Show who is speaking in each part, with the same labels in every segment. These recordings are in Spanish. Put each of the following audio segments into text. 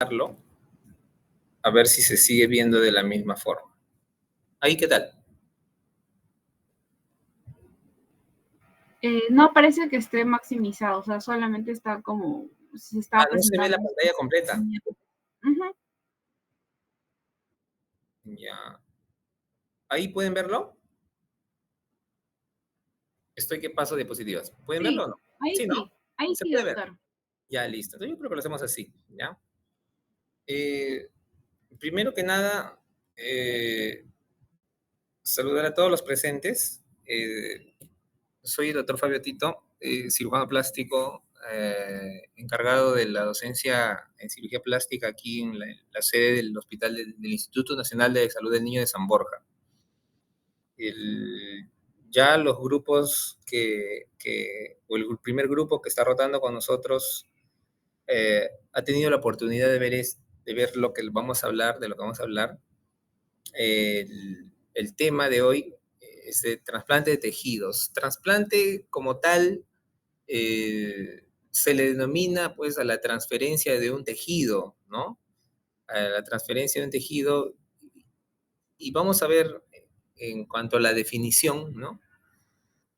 Speaker 1: a ver si se sigue viendo de la misma forma. ¿Ahí qué tal?
Speaker 2: No parece que esté maximizado, o sea, solamente está como, se está
Speaker 1: No se ve la
Speaker 2: presentando.
Speaker 1: pantalla completa.
Speaker 2: Uh-huh.
Speaker 1: Ya. ¿Ahí pueden verlo? Estoy que paso diapositivas. ¿Pueden verlo o no? Sí, ¿no?
Speaker 2: Ahí
Speaker 1: Se
Speaker 2: sí,
Speaker 1: puede ver.
Speaker 2: doctor.
Speaker 1: Ya, listo. Entonces yo creo que lo hacemos así, ¿ya? Primero que nada, saludar a todos los presentes. Soy el doctor Fabio Tito, cirujano plástico, encargado de la docencia en cirugía plástica aquí en la sede del hospital del Instituto Nacional de Salud del Niño de San Borja. Ya los grupos o el primer grupo que está rotando con nosotros ha tenido la oportunidad de ver lo que vamos a hablar, de lo que vamos a hablar. El tema de hoy es de trasplante de tejidos. Trasplante como tal se le denomina pues a la transferencia de un tejido, ¿no? A la transferencia de un tejido, y vamos a ver en cuanto a la definición, ¿no?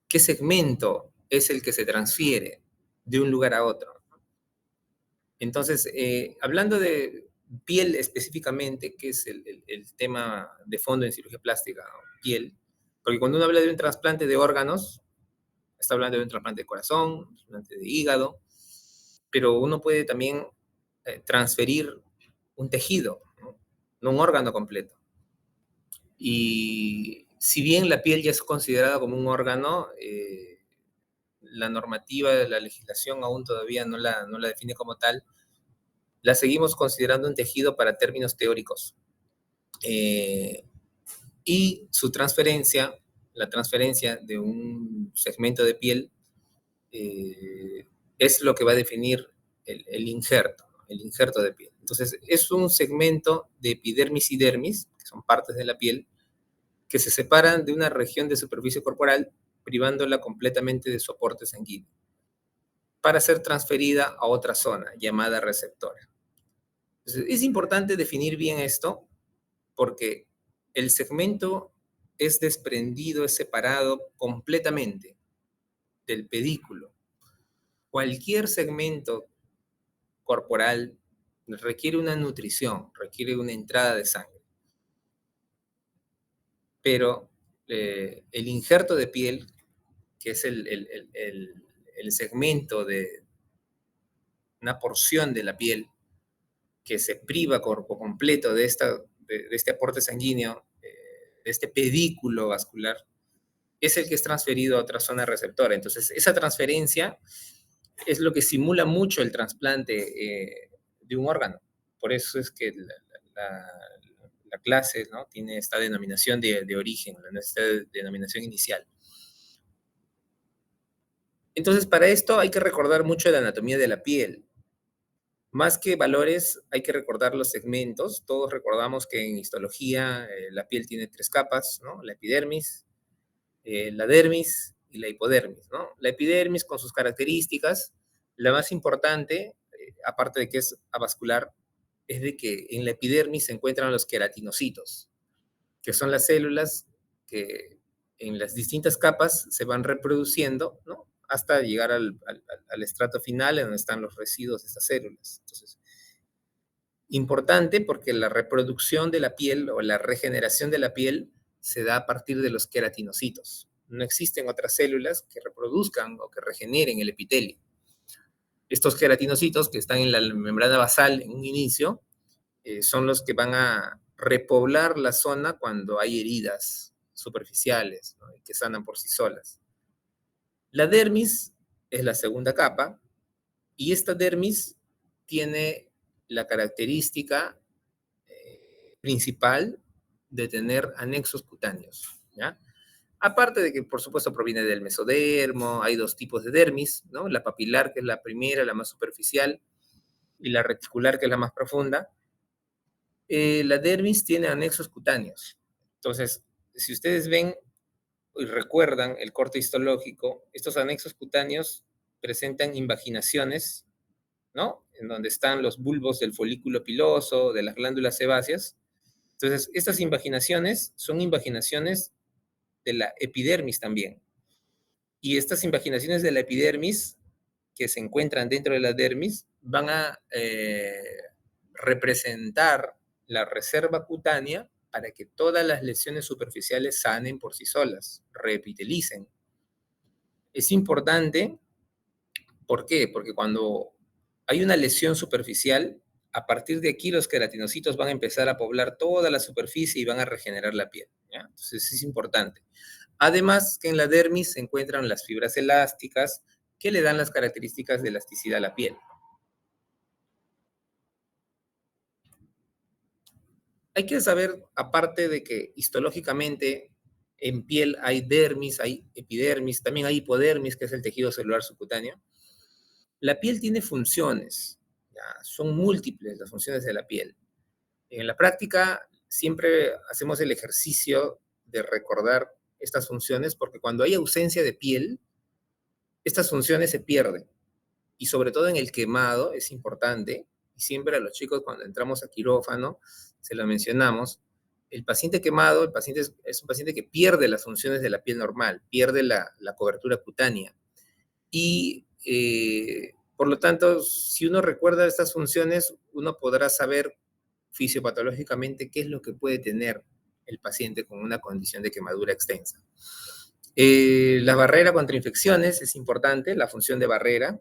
Speaker 1: ¿Qué segmento es el que se transfiere de un lugar a otro? Entonces, hablando de piel específicamente, que es el tema de fondo en cirugía plástica, ¿no? Piel, porque cuando uno habla de un trasplante de órganos, está hablando de un trasplante de corazón, un trasplante de hígado, pero uno puede también transferir un tejido, ¿no? No un órgano completo. Y si bien la piel ya es considerada como un órgano, la normativa de la legislación aún todavía no la define como tal, la seguimos considerando un tejido para términos teóricos. Y su transferencia, la transferencia de un segmento de piel, es lo que va a definir el injerto de piel. Entonces, es un segmento de epidermis y dermis, que son partes de la piel, que se separan de una región de superficie corporal, privándola completamente de su aporte sanguíneo, para ser transferida a otra zona llamada receptora. Entonces, es importante definir bien esto porque el segmento es desprendido, es separado completamente del pedículo. Cualquier segmento corporal requiere una nutrición, requiere una entrada de sangre. Pero el injerto de piel, que es el segmento de una porción de la piel que se priva por completo de este aporte sanguíneo, de este pedículo vascular, es el que es transferido a otra zona receptora. Entonces, esa transferencia es lo que simula mucho el trasplante de un órgano. Por eso es que la clase, ¿no?, tiene esta denominación de origen, esta denominación inicial. Entonces, para esto hay que recordar mucho de la anatomía de la piel. Más que valores, hay que recordar los segmentos. Todos recordamos que en histología la piel tiene 3 capas, ¿no? La epidermis, la dermis y la hipodermis, ¿no? La epidermis con sus características, la más importante, aparte de que es avascular, es de que en la epidermis se encuentran los queratinocitos, que son las células que en las distintas capas se van reproduciendo, ¿no?, hasta llegar al estrato final, en donde están los residuos de estas células. Entonces, importante porque la reproducción de la piel o la regeneración de la piel se da a partir de los queratinocitos. No existen otras células que reproduzcan o que regeneren el epitelio. Estos queratinocitos que están en la membrana basal en un inicio son los que van a repoblar la zona cuando hay heridas superficiales, ¿no?, que sanan por sí solas. La dermis es la segunda capa y esta dermis tiene la característica principal de tener anexos cutáneos, ¿ya? Aparte de que, por supuesto, proviene del mesodermo, hay 2 tipos de dermis, ¿no? La papilar, que es la primera, la más superficial, y la reticular, que es la más profunda. La dermis tiene anexos cutáneos. Entonces, si ustedes ven y recuerdan el corte histológico, estos anexos cutáneos presentan invaginaciones ¿no? En donde están los bulbos del folículo piloso, de las glándulas sebáceas. Entonces, estas invaginaciones son invaginaciones de la epidermis también. Y estas invaginaciones de la epidermis que se encuentran dentro de la dermis van a representar la reserva cutánea para que todas las lesiones superficiales sanen por sí solas, reepitelicen. Es importante, ¿por qué? Porque cuando hay una lesión superficial, a partir de aquí los queratinocitos van a empezar a poblar toda la superficie y van a regenerar la piel, ¿ya? Entonces es importante. Además que en la dermis se encuentran las fibras elásticas que le dan las características de elasticidad a la piel. Hay que saber, aparte de que histológicamente en piel hay dermis, hay epidermis, también hay hipodermis, que es el tejido celular subcutáneo. La piel tiene funciones, ¿ya? Son múltiples las funciones de la piel. En la práctica siempre hacemos el ejercicio de recordar estas funciones porque cuando hay ausencia de piel, estas funciones se pierden. Y sobre todo en el quemado es importante, y siempre a los chicos cuando entramos a quirófano se lo mencionamos, el paciente quemado, el paciente es un paciente que pierde las funciones de la piel normal, pierde la cobertura cutánea. Y por lo tanto, si uno recuerda estas funciones, uno podrá saber fisiopatológicamente qué es lo que puede tener el paciente con una condición de quemadura extensa. La barrera contra infecciones es importante, la función de barrera.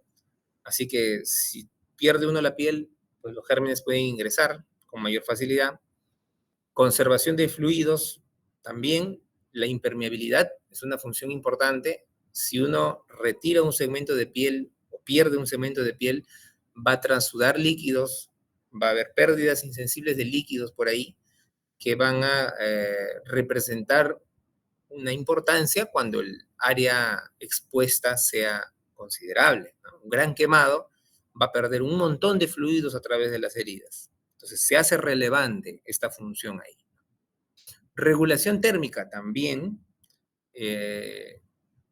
Speaker 1: Así que si pierde uno la piel, pues los gérmenes pueden ingresar con mayor facilidad. Conservación de fluidos también. La impermeabilidad es una función importante. Si uno retira un segmento de piel o pierde un segmento de piel, va a transudar líquidos, va a haber pérdidas insensibles de líquidos por ahí que van a representar una importancia cuando el área expuesta sea considerable, ¿no? Un gran quemado va a perder un montón de fluidos a través de las heridas. Entonces se hace relevante esta función ahí. Regulación térmica también.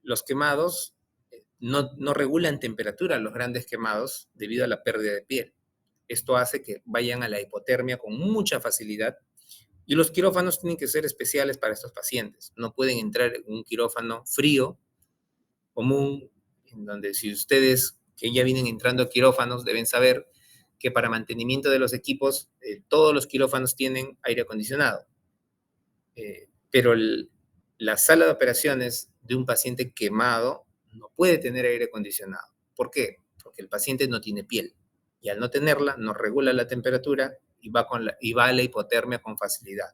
Speaker 1: Los quemados no regulan temperatura, los grandes quemados, debido a la pérdida de piel. Esto hace que vayan a la hipotermia con mucha facilidad. Y los quirófanos tienen que ser especiales para estos pacientes. No pueden entrar en un quirófano frío, común, en donde si ustedes que ya vienen entrando a quirófanos deben saber que para mantenimiento de los equipos, todos los quirófanos tienen aire acondicionado. Pero la sala de operaciones de un paciente quemado no puede tener aire acondicionado. ¿Por qué? Porque el paciente no tiene piel. Y al no tenerla, no regula la temperatura y va a la hipotermia con facilidad.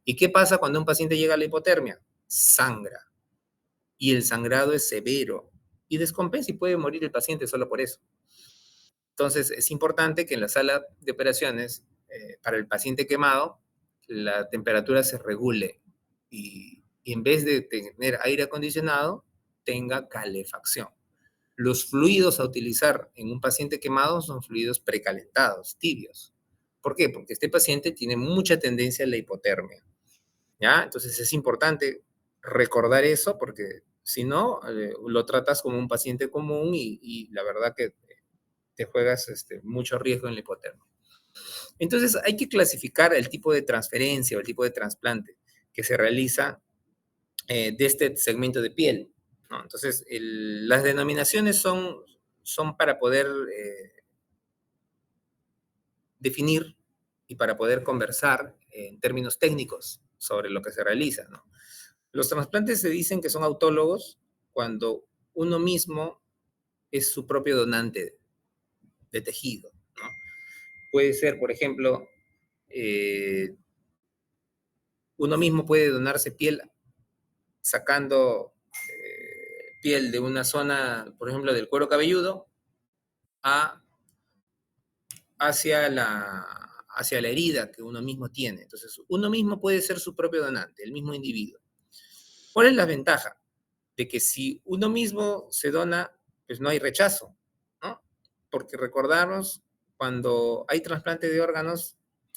Speaker 1: ¿Y qué pasa cuando un paciente llega a la hipotermia? Sangra. Y el sangrado es severo. Y descompensa y puede morir el paciente solo por eso. Entonces, es importante que en la sala de operaciones, para el paciente quemado, la temperatura se regule y en vez de tener aire acondicionado, tenga calefacción. Los fluidos a utilizar en un paciente quemado son fluidos precalentados, tibios. ¿Por qué? Porque este paciente tiene mucha tendencia a la hipotermia, ¿ya? Entonces es importante recordar eso porque si no, lo tratas como un paciente común y la verdad que te juegas mucho riesgo en la hipotermia. Entonces hay que clasificar el tipo de transferencia o el tipo de trasplante que se realiza de este segmento de piel, ¿no? Entonces, las denominaciones son para poder definir y para poder conversar en términos técnicos sobre lo que se realiza, ¿no? Los trasplantes se dicen que son autólogos cuando uno mismo es su propio donante de tejido, ¿no? Puede ser, por ejemplo, uno mismo puede donarse piel sacando piel de una zona, por ejemplo, del cuero cabelludo, a, hacia la herida que uno mismo tiene. Entonces, uno mismo puede ser su propio donante, el mismo individuo. ¿Cuál es la ventaja? De que si uno mismo se dona, pues no hay rechazo, ¿no? Porque recordamos, cuando hay trasplante de órganos,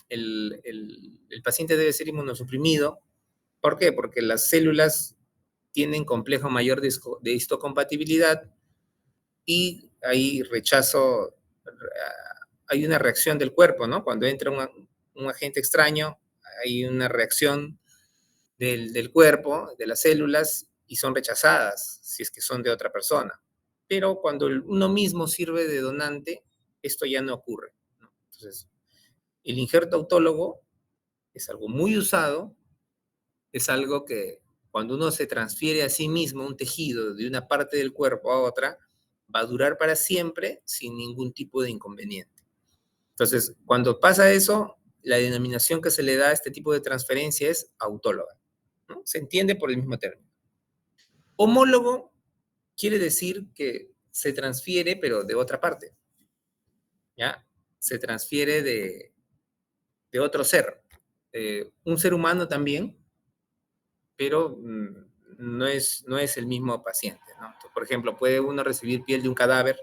Speaker 1: el paciente debe ser inmunosuprimido. ¿Por qué? Porque las células tienen complejo mayor de histocompatibilidad y hay rechazo hay una reacción del cuerpo, ¿no? Cuando entra un agente extraño, hay una reacción del cuerpo, de las células, y son rechazadas si es que son de otra persona. Pero cuando uno mismo sirve de donante, esto ya no ocurre, ¿no? Entonces, el injerto autólogo es algo muy usado, es algo que cuando uno se transfiere a sí mismo un tejido de una parte del cuerpo a otra, va a durar para siempre sin ningún tipo de inconveniente. Entonces, cuando pasa eso, la denominación que se le da a este tipo de transferencia es autóloga, ¿no? Se entiende por el mismo término. Homólogo quiere decir que se transfiere, pero de otra parte, ¿ya? Se transfiere de otro ser. Un ser humano también, pero no es el mismo paciente, ¿no? Entonces, por ejemplo, puede uno recibir piel de un cadáver,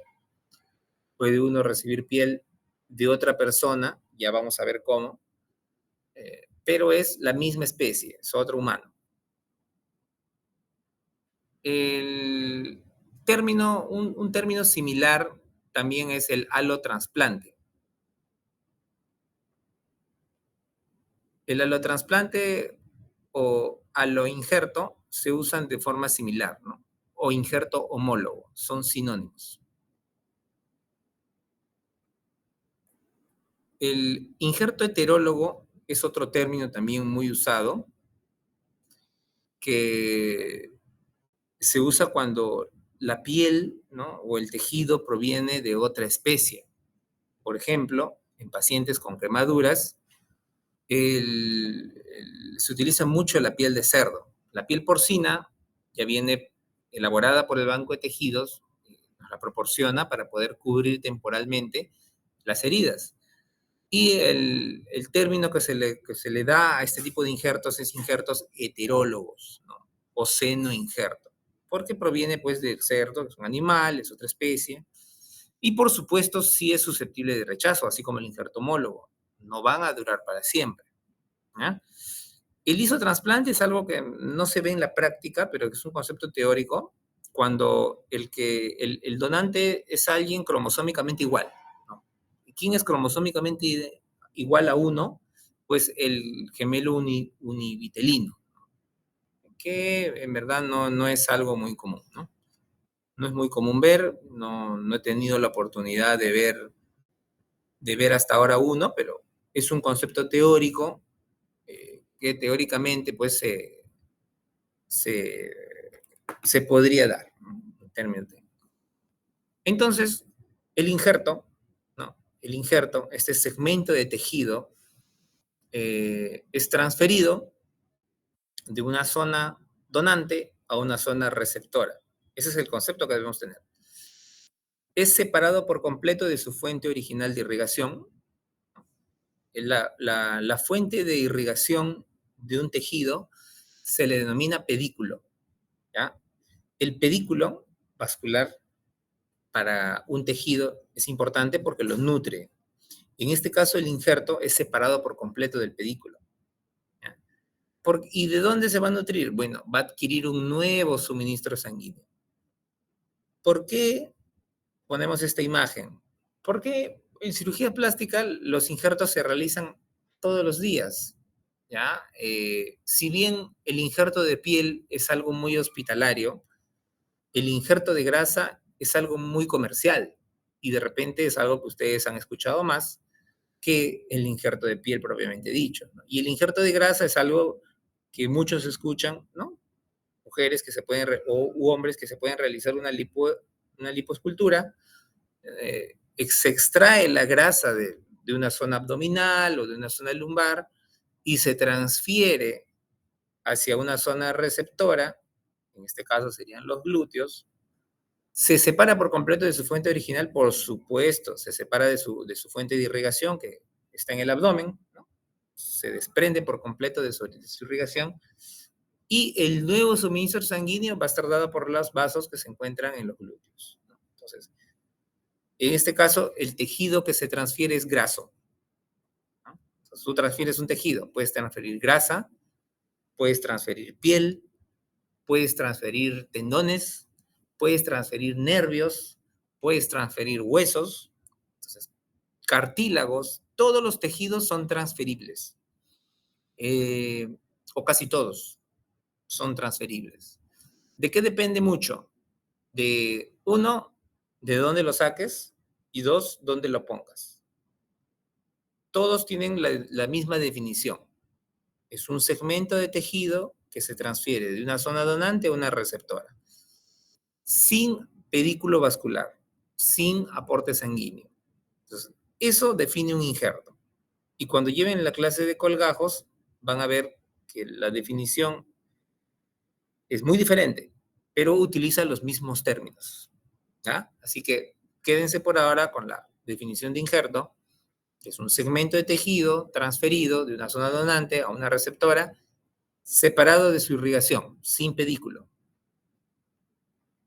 Speaker 1: puede uno recibir piel de otra persona, ya vamos a ver cómo, pero es la misma especie, es otro humano. El un término similar también es el alotrasplante. El alotrasplante o aloinjerto se usan de forma similar, ¿no? O injerto homólogo, son sinónimos. El injerto heterólogo es otro término también muy usado, que se usa cuando la piel, ¿no? O el tejido proviene de otra especie. Por ejemplo, en pacientes con quemaduras, se utiliza mucho la piel de cerdo. La piel porcina ya viene elaborada por el banco de tejidos, nos la proporciona para poder cubrir temporalmente las heridas. Y el término que se le da a este tipo de injertos es injertos heterólogos, ¿no? O seno-injerto, porque proviene pues del cerdo, que es un animal, es otra especie, y por supuesto sí es susceptible de rechazo, así como el injerto homólogo. No van a durar para siempre, ¿ya? El isotrasplante es algo que no se ve en la práctica, pero que es un concepto teórico, cuando el donante es alguien cromosómicamente igual, ¿no? ¿Quién es cromosómicamente igual a uno? Pues el gemelo univitelino, que en verdad no es algo muy común, ¿no? No es muy común ver, no he tenido la oportunidad de ver hasta ahora uno, pero es un concepto teórico que teóricamente pues se, se podría dar, ¿no? En términos de... Entonces, el injerto, ¿no? El injerto, este segmento de tejido, es transferido de una zona donante a una zona receptora. Ese es el concepto que debemos tener. Es separado por completo de su fuente original de irrigación. La fuente de irrigación de un tejido se le denomina pedículo, ¿ya? El pedículo vascular para un tejido es importante porque lo nutre. En este caso, el injerto es separado por completo del pedículo, ¿ya? ¿Y de dónde se va a nutrir? Bueno, va a adquirir un nuevo suministro sanguíneo. ¿Por qué ponemos esta imagen? Porque en cirugía plástica los injertos se realizan todos los días, ¿ya? Si bien el injerto de piel es algo muy hospitalario, el injerto de grasa es algo muy comercial y de repente es algo que ustedes han escuchado más que el injerto de piel propiamente dicho, ¿no? Y el injerto de grasa es algo que muchos escuchan, ¿no? Mujeres que se pueden, u hombres que se pueden realizar una lipoescultura, se extrae la grasa de una zona abdominal o de una zona lumbar y se transfiere hacia una zona receptora, en este caso serían los glúteos. Se separa por completo de su fuente original, por supuesto, se separa de su fuente de irrigación, que está en el abdomen, ¿no? Se desprende por completo de su irrigación, y el nuevo suministro sanguíneo va a estar dado por los vasos que se encuentran en los glúteos, ¿no? Entonces, en este caso, el tejido que se transfiere es graso, ¿no? Entonces, tú transfieres un tejido, puedes transferir grasa, puedes transferir piel, puedes transferir tendones, puedes transferir nervios, puedes transferir huesos. Entonces, cartílagos, todos los tejidos son transferibles, o casi todos son transferibles. ¿De qué depende mucho? De uno, de dónde lo saques, y dos, dónde lo pongas. Todos tienen la misma definición. Es un segmento de tejido que se transfiere de una zona donante a una receptora, sin pedículo vascular, sin aporte sanguíneo. Entonces, eso define un injerto. Y cuando lleven la clase de colgajos, van a ver que la definición es muy diferente, pero utiliza los mismos términos. ¿Ya? Así que quédense por ahora con la definición de injerto, que es un segmento de tejido transferido de una zona donante a una receptora, separado de su irrigación, sin pedículo,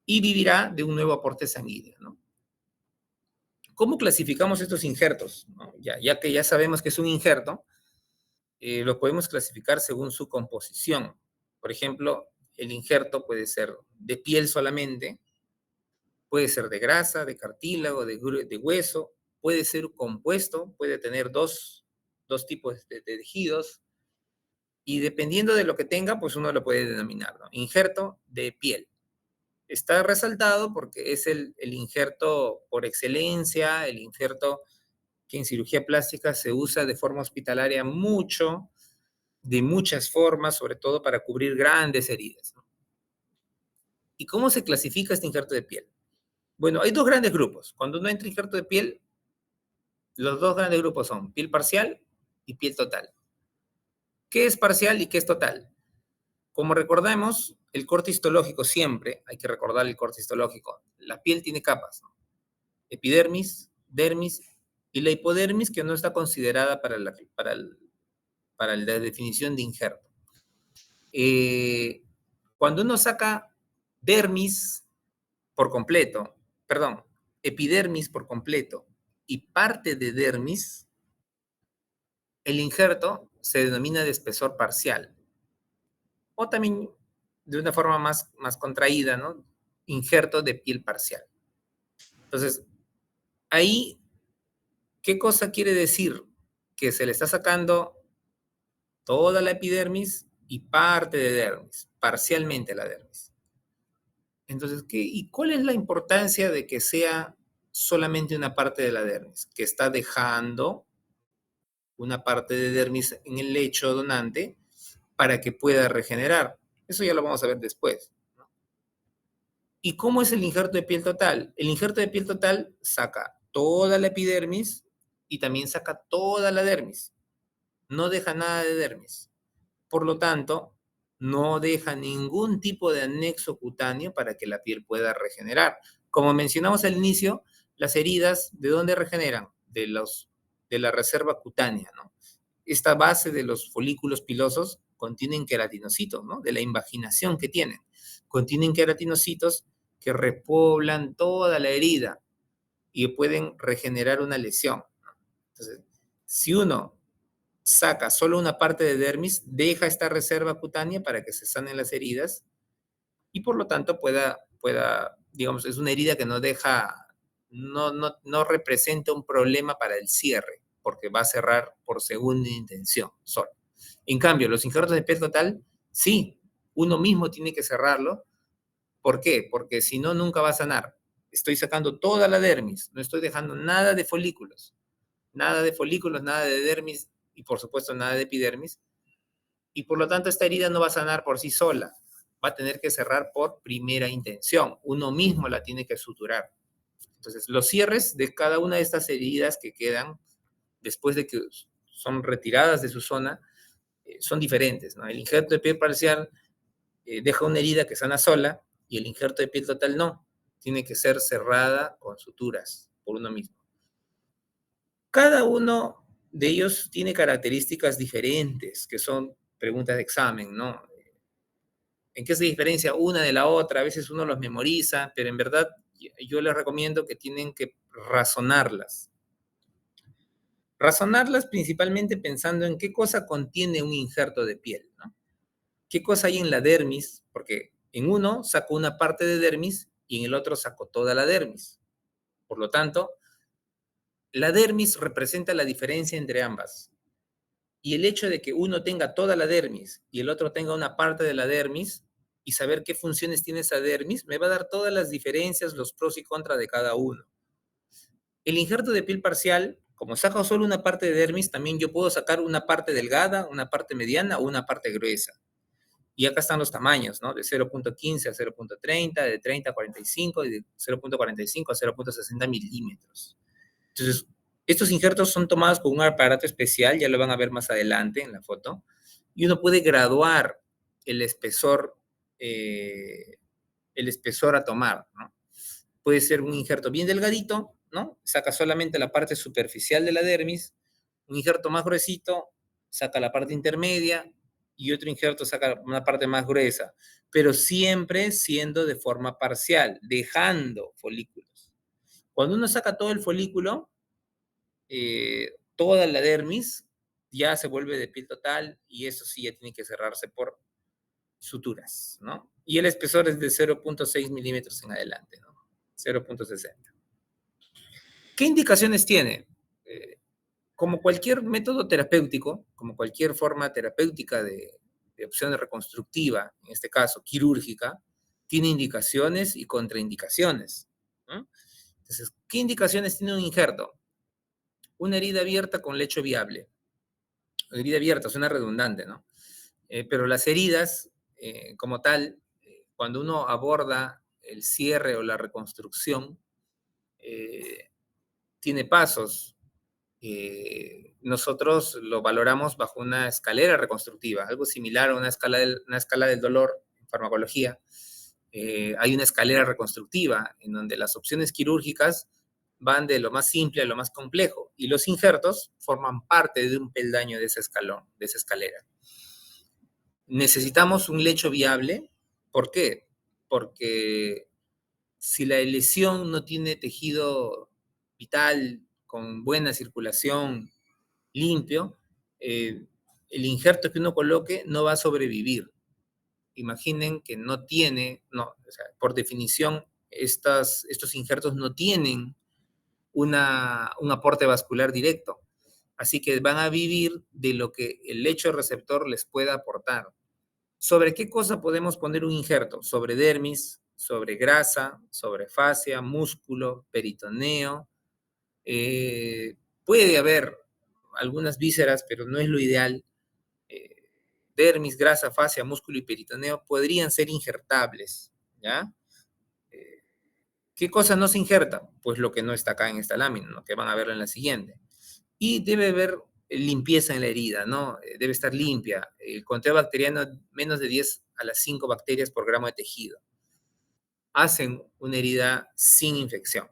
Speaker 1: y vivirá de un nuevo aporte sanguíneo, ¿no? ¿Cómo clasificamos estos injertos? ¿No? Ya que ya sabemos que es un injerto, lo podemos clasificar según su composición. Por ejemplo, el injerto puede ser de piel solamente, puede ser de grasa, de cartílago, de hueso, puede ser compuesto, puede tener dos tipos de tejidos, y dependiendo de lo que tenga, pues uno lo puede denominar, ¿no? Injerto de piel. Está resaltado porque es el injerto por excelencia, el injerto que en cirugía plástica se usa de forma hospitalaria mucho, de muchas formas, sobre todo para cubrir grandes heridas, ¿no? ¿Y cómo se clasifica este injerto de piel? Bueno, hay dos grandes grupos. Cuando uno entra injerto de piel, los dos grandes grupos son piel parcial y piel total. ¿Qué es parcial y qué es total? Como recordamos, el corte histológico siempre, hay que recordar el corte histológico, la piel tiene capas, ¿no? Epidermis, dermis y la hipodermis, que no está considerada para la definición de injerto. Cuando uno saca dermis por completo, perdón, epidermis por completo y parte de dermis, el injerto se denomina de espesor parcial, o también de una forma más contraída, ¿no? Injerto de piel parcial. Entonces, ahí, ¿qué cosa quiere decir? Que se le está sacando toda la epidermis y parte de dermis, parcialmente la dermis. Entonces, ¿y cuál es la importancia de que sea solamente una parte de la dermis? Que está dejando una parte de dermis en el lecho donante para que pueda regenerar. Eso ya lo vamos a ver después, ¿no? ¿Y cómo es el injerto de piel total? El injerto de piel total saca toda la epidermis y también saca toda la dermis. No deja nada de dermis. Por lo tanto, no deja ningún tipo de anexo cutáneo para que la piel pueda regenerar. Como mencionamos al inicio, las heridas, ¿de dónde regeneran? De la reserva cutánea, ¿no? Esta base de los folículos pilosos contienen queratinocitos, ¿no? De la invaginación que tienen. Contienen queratinocitos que repoblan toda la herida y pueden regenerar una lesión, ¿no? Entonces, si uno saca solo una parte de dermis, deja esta reserva cutánea para que se sanen las heridas y por lo tanto digamos, es una herida que no deja, no representa un problema para el cierre, porque va a cerrar por segunda intención solo. En cambio, los injertos de piel total, sí, uno mismo tiene que cerrarlo. ¿Por qué? Porque si no, nunca va a sanar. Estoy sacando toda la dermis, no estoy dejando nada de folículos, nada de dermis y por supuesto nada de epidermis. Y por lo tanto esta herida no va a sanar por sí sola, va a tener que cerrar por primera intención. Uno mismo la tiene que suturar. Entonces los cierres de cada una de estas heridas que quedan después de que son retiradas de su zona son diferentes, ¿no? El injerto de piel parcial deja una herida que sana sola y el injerto de piel total no. Tiene que ser cerrada con suturas por uno mismo. Cada uno de ellos tiene características diferentes, que son preguntas de examen, ¿no? ¿En qué se diferencia una de la otra? A veces uno los memoriza, pero en verdad yo les recomiendo que tienen que razonarlas. Razonarlas principalmente pensando en qué cosa contiene un injerto de piel, ¿no? ¿Qué cosa hay en la dermis? Porque en uno saco una parte de dermis y en el otro saco toda la dermis. Por lo tanto, La dermis representa la diferencia entre ambas. Y el hecho de que uno tenga toda la dermis y el otro tenga una parte de la dermis y saber qué funciones tiene esa dermis, me va a dar todas las diferencias, los pros y contras de cada uno. El injerto de piel parcial, como saco solo una parte de dermis, también yo puedo sacar una parte delgada, una parte mediana o una parte gruesa. Y acá están los tamaños, ¿no? De 0.15 a 0.30, de 30 a 45 y de 0.45 a 0.60 milímetros. Entonces, estos injertos son tomados con un aparato especial, ya lo van a ver más adelante en la foto, y uno puede graduar el espesor, a tomar, ¿no? Puede ser un injerto bien delgadito, ¿no? Saca solamente la parte superficial de la dermis, un injerto más gruesito, saca la parte intermedia, y otro injerto saca una parte más gruesa, pero siempre siendo de forma parcial, dejando folículos. Cuando uno saca todo el folículo, toda la dermis ya se vuelve de piel total y eso sí ya tiene que cerrarse por suturas, ¿no? Y el espesor es de 0.6 milímetros en adelante, ¿no? 0.60. ¿Qué indicaciones tiene? Como cualquier método terapéutico, como cualquier forma terapéutica de opción reconstructiva, en este caso quirúrgica, tiene indicaciones y contraindicaciones, ¿no? Entonces, ¿qué indicaciones tiene un injerto? Una herida abierta con lecho viable. Herida abierta, suena redundante, ¿no? Pero las heridas, como tal, cuando uno aborda el cierre o la reconstrucción, eh, tiene pasos. Nosotros lo valoramos bajo una escalera reconstructiva, algo similar a una escala del dolor en farmacología. Hay una escalera reconstructiva en donde las opciones quirúrgicas van de lo más simple a lo más complejo y los injertos forman parte de un peldaño de ese escalón, de esa escalera. Necesitamos un lecho viable. ¿Por qué? Porque si la lesión no tiene tejido vital, con buena circulación, limpio, el injerto que uno coloque no va a sobrevivir. Imaginen que no tiene, no, o sea, por definición, estos injertos no tienen un aporte vascular directo. Así que van a vivir de lo que el lecho receptor les pueda aportar. ¿Sobre qué cosa podemos poner un injerto? Sobre dermis, sobre grasa, sobre fascia, músculo, peritoneo. Puede haber algunas vísceras, pero no es lo ideal. Eh, Dermis, grasa, fascia, músculo y peritoneo podrían ser injertables, ¿ya? Eh, ¿Qué cosa no se injerta? Pues lo que no está acá en esta lámina, ¿no? Que van a verlo en la siguiente. Y debe haber limpieza en la herida, ¿no? Debe estar limpia. El conteo bacteriano, menos de 10 a las 5 bacterias por gramo de tejido. Hacen una herida sin infección.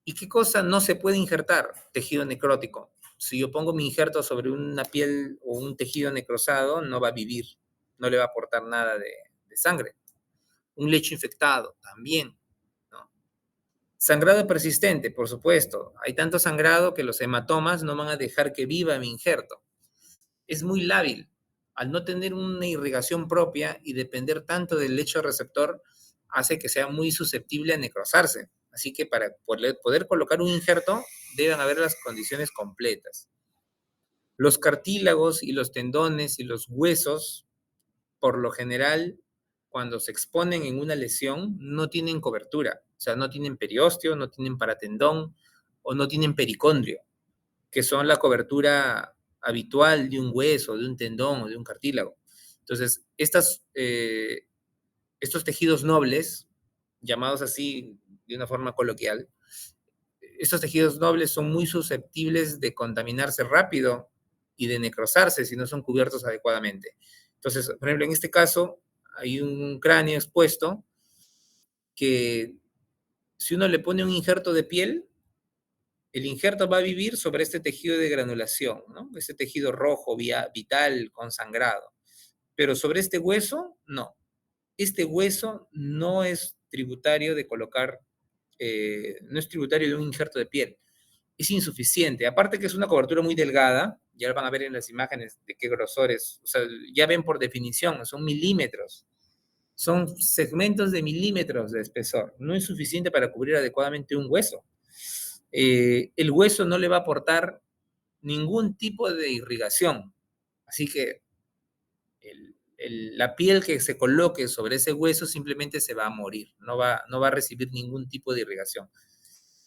Speaker 1: ¿Y qué cosa no se puede injertar? Tejido necrótico. Si yo pongo mi injerto sobre una piel o un tejido necrosado, no va a vivir, no le va a aportar nada de sangre. Un lecho infectado, también, ¿no? Sangrado persistente, por supuesto. Hay tanto sangrado que los hematomas no van a dejar que viva mi injerto. Es muy lábil. Al no tener una irrigación propia y depender tanto del lecho receptor, hace que sea muy susceptible a necrosarse. Así que para poder colocar un injerto, deben haber las condiciones completas. Los cartílagos y los tendones y los huesos, por lo general, cuando se exponen en una lesión, no tienen cobertura. O sea, no tienen periósteo, no tienen paratendón o no tienen pericondrio, que son la cobertura habitual de un hueso, de un tendón o de un cartílago. Entonces, estos tejidos nobles, llamados así de una forma coloquial, estos tejidos nobles son muy susceptibles de contaminarse rápido y de necrosarse si no son cubiertos adecuadamente. Entonces, por ejemplo, en este caso, hay un cráneo expuesto que si uno le pone un injerto de piel, el injerto va a vivir sobre este tejido de granulación, ¿no? Este tejido rojo, vital, consangrado. Pero sobre este hueso, no. Este hueso no es tributario de colocar, no es tributario de un injerto de piel. Es insuficiente. Aparte que es una cobertura muy delgada, ya lo van a ver en las imágenes de qué grosores, o sea, ya ven por definición, son milímetros. Son segmentos de milímetros de espesor. No es suficiente para cubrir adecuadamente un hueso. el hueso no le va a aportar ningún tipo de irrigación. Así que la piel que se coloque sobre ese hueso simplemente se va a morir, no va a recibir ningún tipo de irrigación.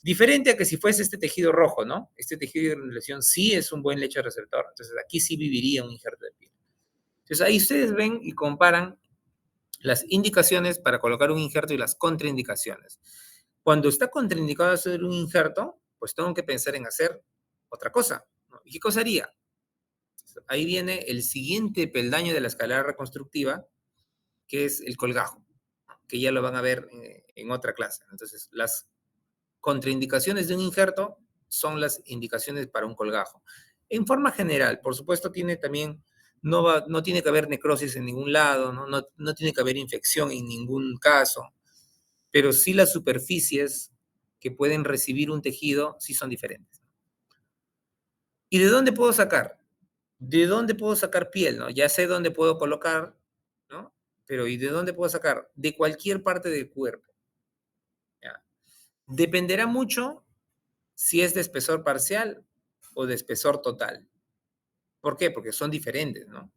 Speaker 1: Diferente a que si fuese este tejido rojo, ¿no? Este tejido de granulación sí es un buen lecho receptor, entonces aquí sí viviría un injerto de piel. Entonces ahí ustedes ven y comparan las indicaciones para colocar un injerto y las contraindicaciones. Cuando está contraindicado hacer un injerto, pues tengo que pensar en hacer otra cosa, ¿no? ¿Y qué cosa haría? Ahí viene el siguiente peldaño de la escalera reconstructiva, que es el colgajo, que ya lo van a ver en otra clase. Entonces, las contraindicaciones de un injerto son las indicaciones para un colgajo. En forma general, por supuesto, tiene también, no tiene que haber necrosis en ningún lado, no tiene que haber infección en ningún caso, pero sí las superficies que pueden recibir un tejido sí son diferentes. ¿Y de dónde puedo sacar? ¿De dónde puedo sacar piel? ¿No? Ya sé dónde puedo colocar, ¿no? Pero ¿y de dónde puedo sacar? De cualquier parte del cuerpo. ¿Ya? Dependerá mucho si es de espesor parcial o de espesor total. ¿Por qué? Porque son diferentes, ¿no?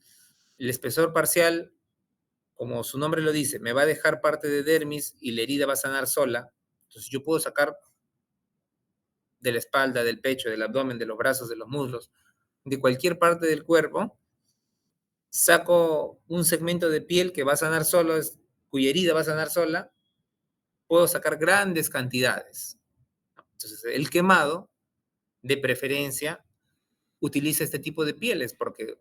Speaker 1: El espesor parcial, como su nombre lo dice, me va a dejar parte de dermis y la herida va a sanar sola. Entonces yo puedo sacar de la espalda, del pecho, del abdomen, de los brazos, de los muslos, de cualquier parte del cuerpo, saco un segmento de piel que va a sanar solo, cuya herida va a sanar sola, puedo sacar grandes cantidades. Entonces, el quemado, de preferencia, utiliza este tipo de pieles porque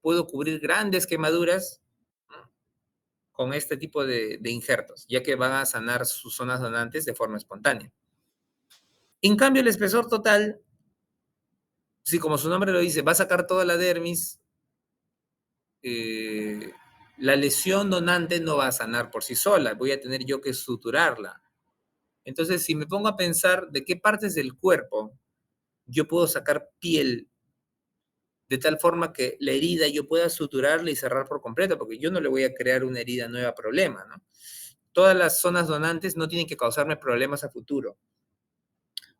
Speaker 1: puedo cubrir grandes quemaduras, ¿no? Con este tipo de injertos, ya que van a sanar sus zonas donantes de forma espontánea. En cambio, el espesor total, si como su nombre lo dice, va a sacar toda la dermis, eh, la lesión donante no va a sanar por sí sola, voy a tener yo que suturarla. Entonces, si me pongo a pensar de qué partes del cuerpo yo puedo sacar piel de tal forma que la herida yo pueda suturarla y cerrar por completo, porque yo no le voy a crear una herida nueva a problema, ¿no? Todas las zonas donantes no tienen que causarme problemas a futuro.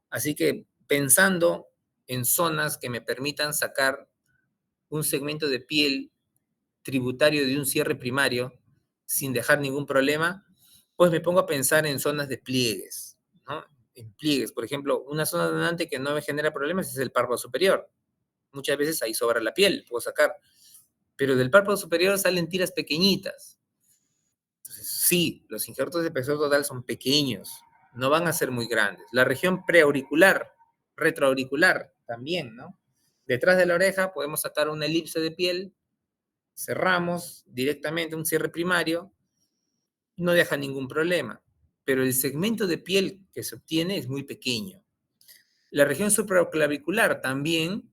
Speaker 1: Así que pensando en zonas que me permitan sacar un segmento de piel tributario de un cierre primario sin dejar ningún problema, pues me pongo a pensar en zonas de pliegues, ¿no? En pliegues, por ejemplo, una zona donante que no me genera problemas es el párpado superior. Muchas veces ahí sobra la piel, puedo sacar, pero del párpado superior salen tiras pequeñitas. Entonces, sí, los injertos de espesor total son pequeños, no van a ser muy grandes. La región preauricular, retroauricular también, ¿no? Detrás de la oreja podemos sacar una elipse de piel, cerramos directamente un cierre primario, no deja ningún problema, pero el segmento de piel que se obtiene es muy pequeño. La región supraclavicular también,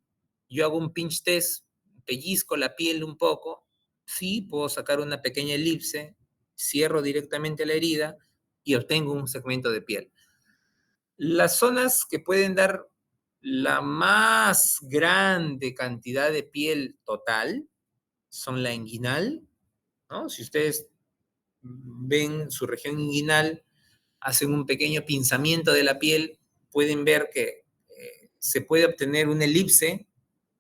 Speaker 1: yo hago un pinch test, pellizco la piel un poco, sí, puedo sacar una pequeña elipse, cierro directamente la herida y obtengo un segmento de piel. Las zonas que pueden dar la más grande cantidad de piel total son la inguinal, ¿no? Si ustedes ven su región inguinal, hacen un pequeño pinzamiento de la piel, pueden ver que se puede obtener una elipse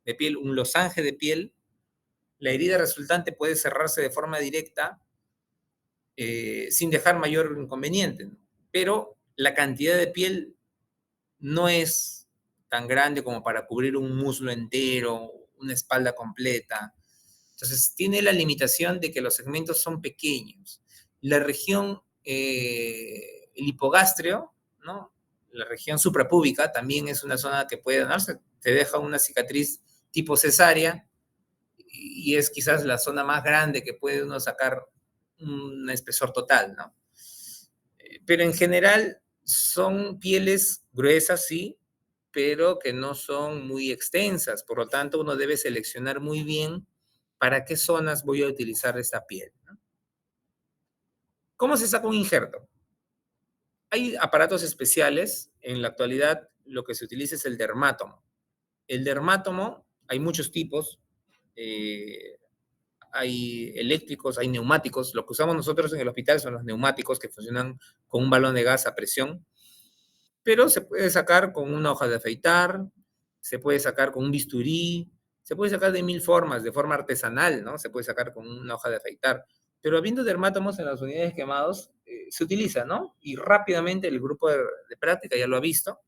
Speaker 1: de piel, un losange de piel. La herida resultante puede cerrarse de forma directa sin dejar mayor inconveniente, ¿no? Pero la cantidad de piel no es tan grande como para cubrir un muslo entero, una espalda completa. Entonces, tiene la limitación de que los segmentos son pequeños. La región, el hipogastrio, ¿no? La región suprapúbica también es una zona que puede donarse, te deja una cicatriz tipo cesárea y es quizás la zona más grande que puede uno sacar un espesor total, ¿no? Pero en general son pieles gruesas, sí, pero que no son muy extensas. Por lo tanto, uno debe seleccionar muy bien para qué zonas voy a utilizar esta piel, ¿no? ¿Cómo se saca un injerto? Hay aparatos especiales. En la actualidad, lo que se utiliza es el dermátomo. El dermátomo, hay muchos tipos. eh, Hay eléctricos, hay neumáticos. Lo que usamos nosotros en el hospital son los neumáticos que funcionan con un balón de gas a presión. pero se puede sacar con una hoja de afeitar, se puede sacar con un bisturí, se puede sacar de mil formas, de forma artesanal, ¿no? Se puede sacar con una hoja de afeitar. Pero habiendo dermátomos en las unidades quemados, se utiliza, ¿no? Y rápidamente el grupo de práctica ya lo ha visto,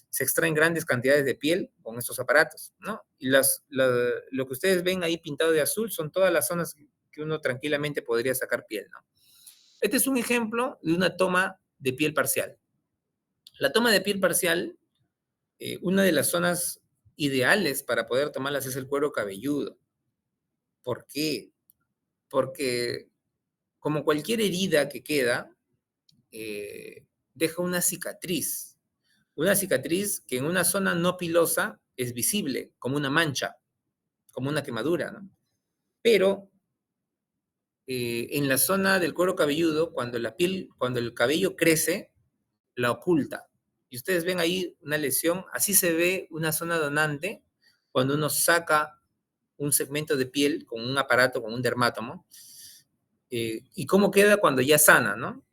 Speaker 1: se extraen grandes cantidades de piel con estos aparatos, ¿no? Y lo que ustedes ven ahí pintado de azul son todas las zonas que uno tranquilamente podría sacar piel, ¿no? Este es un ejemplo de una toma de piel parcial. La toma de piel parcial, una de las zonas ideales para poder tomarlas es el cuero cabelludo. ¿Por qué? Porque como cualquier herida que queda, deja una cicatriz que en una zona no pilosa es visible, como una mancha, como una quemadura, ¿no? Pero en la zona del cuero cabelludo, cuando el cabello crece, la oculta. Y ustedes ven ahí una lesión, así se ve una zona donante cuando uno saca un segmento de piel con un aparato, con un dermátomo, y cómo queda cuando ya sana, ¿no?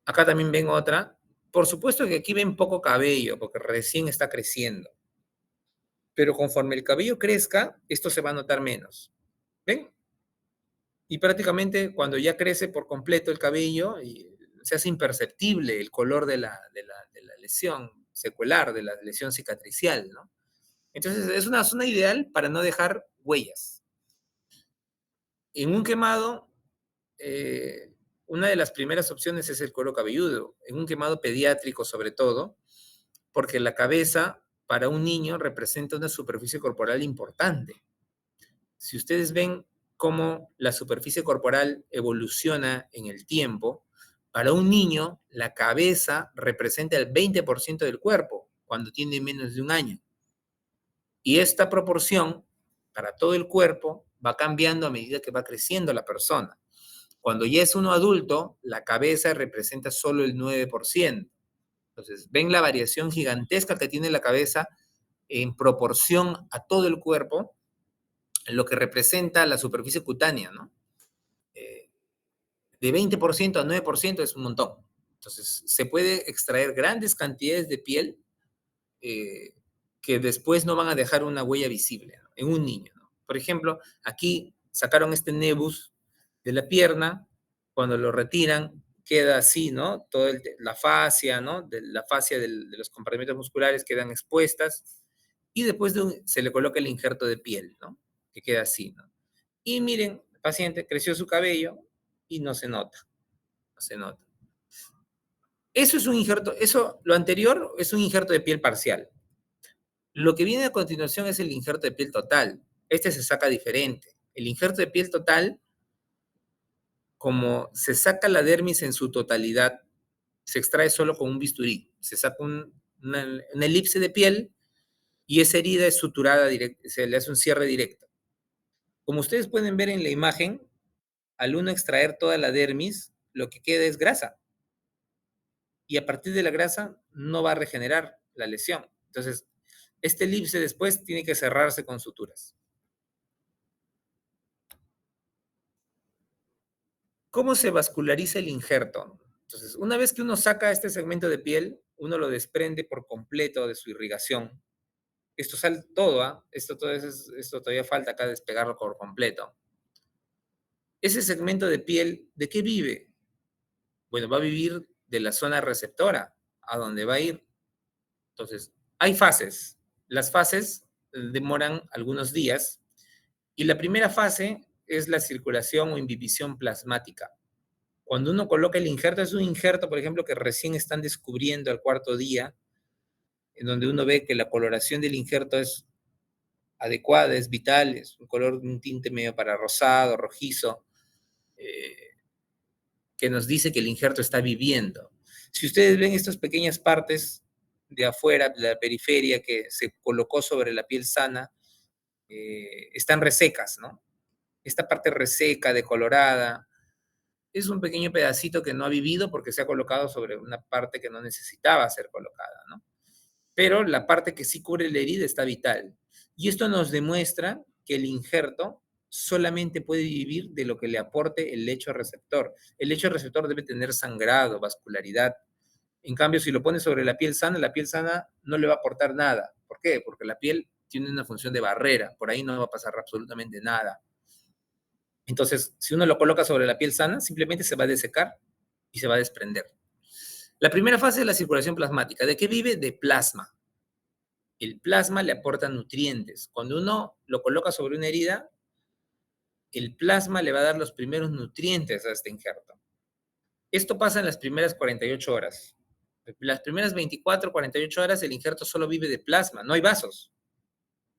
Speaker 1: Acá también ven otra. Por supuesto que aquí ven poco cabello, porque recién está creciendo. Pero conforme el cabello crezca, esto se va a notar menos. ¿Ven? Y prácticamente cuando ya crece por completo el cabello, se hace imperceptible el color de la lesión secular, de la lesión cicatricial, ¿no? Entonces es una zona ideal para no dejar huellas. En un quemado, eh, una de las primeras opciones es el cuero cabelludo, en un quemado pediátrico sobre todo, porque la cabeza para un niño representa una superficie corporal importante. Si ustedes ven cómo la superficie corporal evoluciona en el tiempo, para un niño la cabeza representa el 20% del cuerpo cuando tiene menos de un año. Y esta proporción para todo el cuerpo va cambiando a medida que va creciendo la persona. Cuando ya es uno adulto, la cabeza representa solo el 9%. Entonces, ven la variación gigantesca que tiene la cabeza en proporción a todo el cuerpo, lo que representa la superficie cutánea, ¿no? De 20% a 9% es un montón. Entonces, se puede extraer grandes cantidades de piel eh, que después no van a dejar una huella visible, ¿no? En un niño, ¿no? Por ejemplo, aquí sacaron este nebus de la pierna, cuando lo retiran, queda así, ¿no? Toda la fascia, ¿no? La fascia de los compartimentos musculares quedan expuestas y después se le coloca el injerto de piel, ¿no? Que queda así, ¿no? Y miren, el paciente creció su cabello y no se nota, no se nota. Eso es un injerto, lo anterior es un injerto de piel parcial. Lo que viene a continuación es el injerto de piel total. Este se saca diferente. El injerto de piel total, como se saca la dermis en su totalidad, se extrae solo con un bisturí. Se saca una elipse de piel y esa herida es suturada directa, se le hace un cierre directo. Como ustedes pueden ver en la imagen, al uno extraer toda la dermis, lo que queda es grasa. Y a partir de la grasa no va a regenerar la lesión. Entonces, este elipse después tiene que cerrarse con suturas. ¿Cómo se vasculariza el injerto? Entonces, una vez que uno saca este segmento de piel, uno lo desprende por completo de su irrigación. Esto sale todo, ¿ah? Esto todavía falta acá despegarlo por completo. Ese segmento de piel, ¿de qué vive? Bueno, va a vivir de la zona receptora, a donde va a ir. Entonces, hay fases. Las fases demoran algunos días y la primera fase es la circulación o imbibición plasmática. Cuando uno coloca el injerto, es un injerto, por ejemplo, que recién están descubriendo al cuarto día, en donde uno ve que la coloración del injerto es adecuada, es vital, es un color, un tinte medio para rosado, rojizo, eh, que nos dice que el injerto está viviendo. Si ustedes ven estas pequeñas partes de afuera, de la periferia, que se colocó sobre la piel sana, están resecas, ¿no? Esta parte reseca, decolorada, es un pequeño pedacito que no ha vivido porque se ha colocado sobre una parte que no necesitaba ser colocada, ¿no? Pero la parte que sí cubre la herida está vital. Y esto nos demuestra que el injerto solamente puede vivir de lo que le aporte el lecho receptor. El lecho receptor debe tener sangrado, vascularidad. En cambio, si lo pones sobre la piel sana no le va a aportar nada. ¿Por qué? Porque la piel tiene una función de barrera, por ahí no va a pasar absolutamente nada. Entonces, si uno lo coloca sobre la piel sana, simplemente se va a desecar y se va a desprender. La primera fase es la circulación plasmática. ¿De qué vive? De plasma. El plasma le aporta nutrientes. Cuando uno lo coloca sobre una herida, el plasma le va a dar los primeros nutrientes a este injerto. Esto pasa en las primeras 48 horas. Las primeras 24, 48 horas el injerto solo vive de plasma, no hay vasos.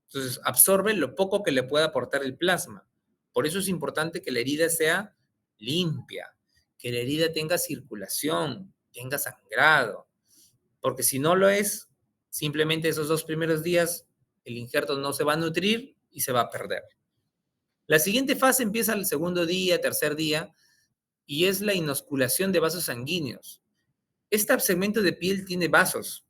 Speaker 1: Entonces absorbe lo poco que le pueda aportar el plasma. Por eso es importante que la herida sea limpia, que la herida tenga circulación, tenga sangrado, porque si no lo es, simplemente esos 2 primeros días el injerto no se va a nutrir y se va a perder. La siguiente fase empieza el segundo día, tercer día, y es la inosculación de vasos sanguíneos. Este segmento de piel tiene vasos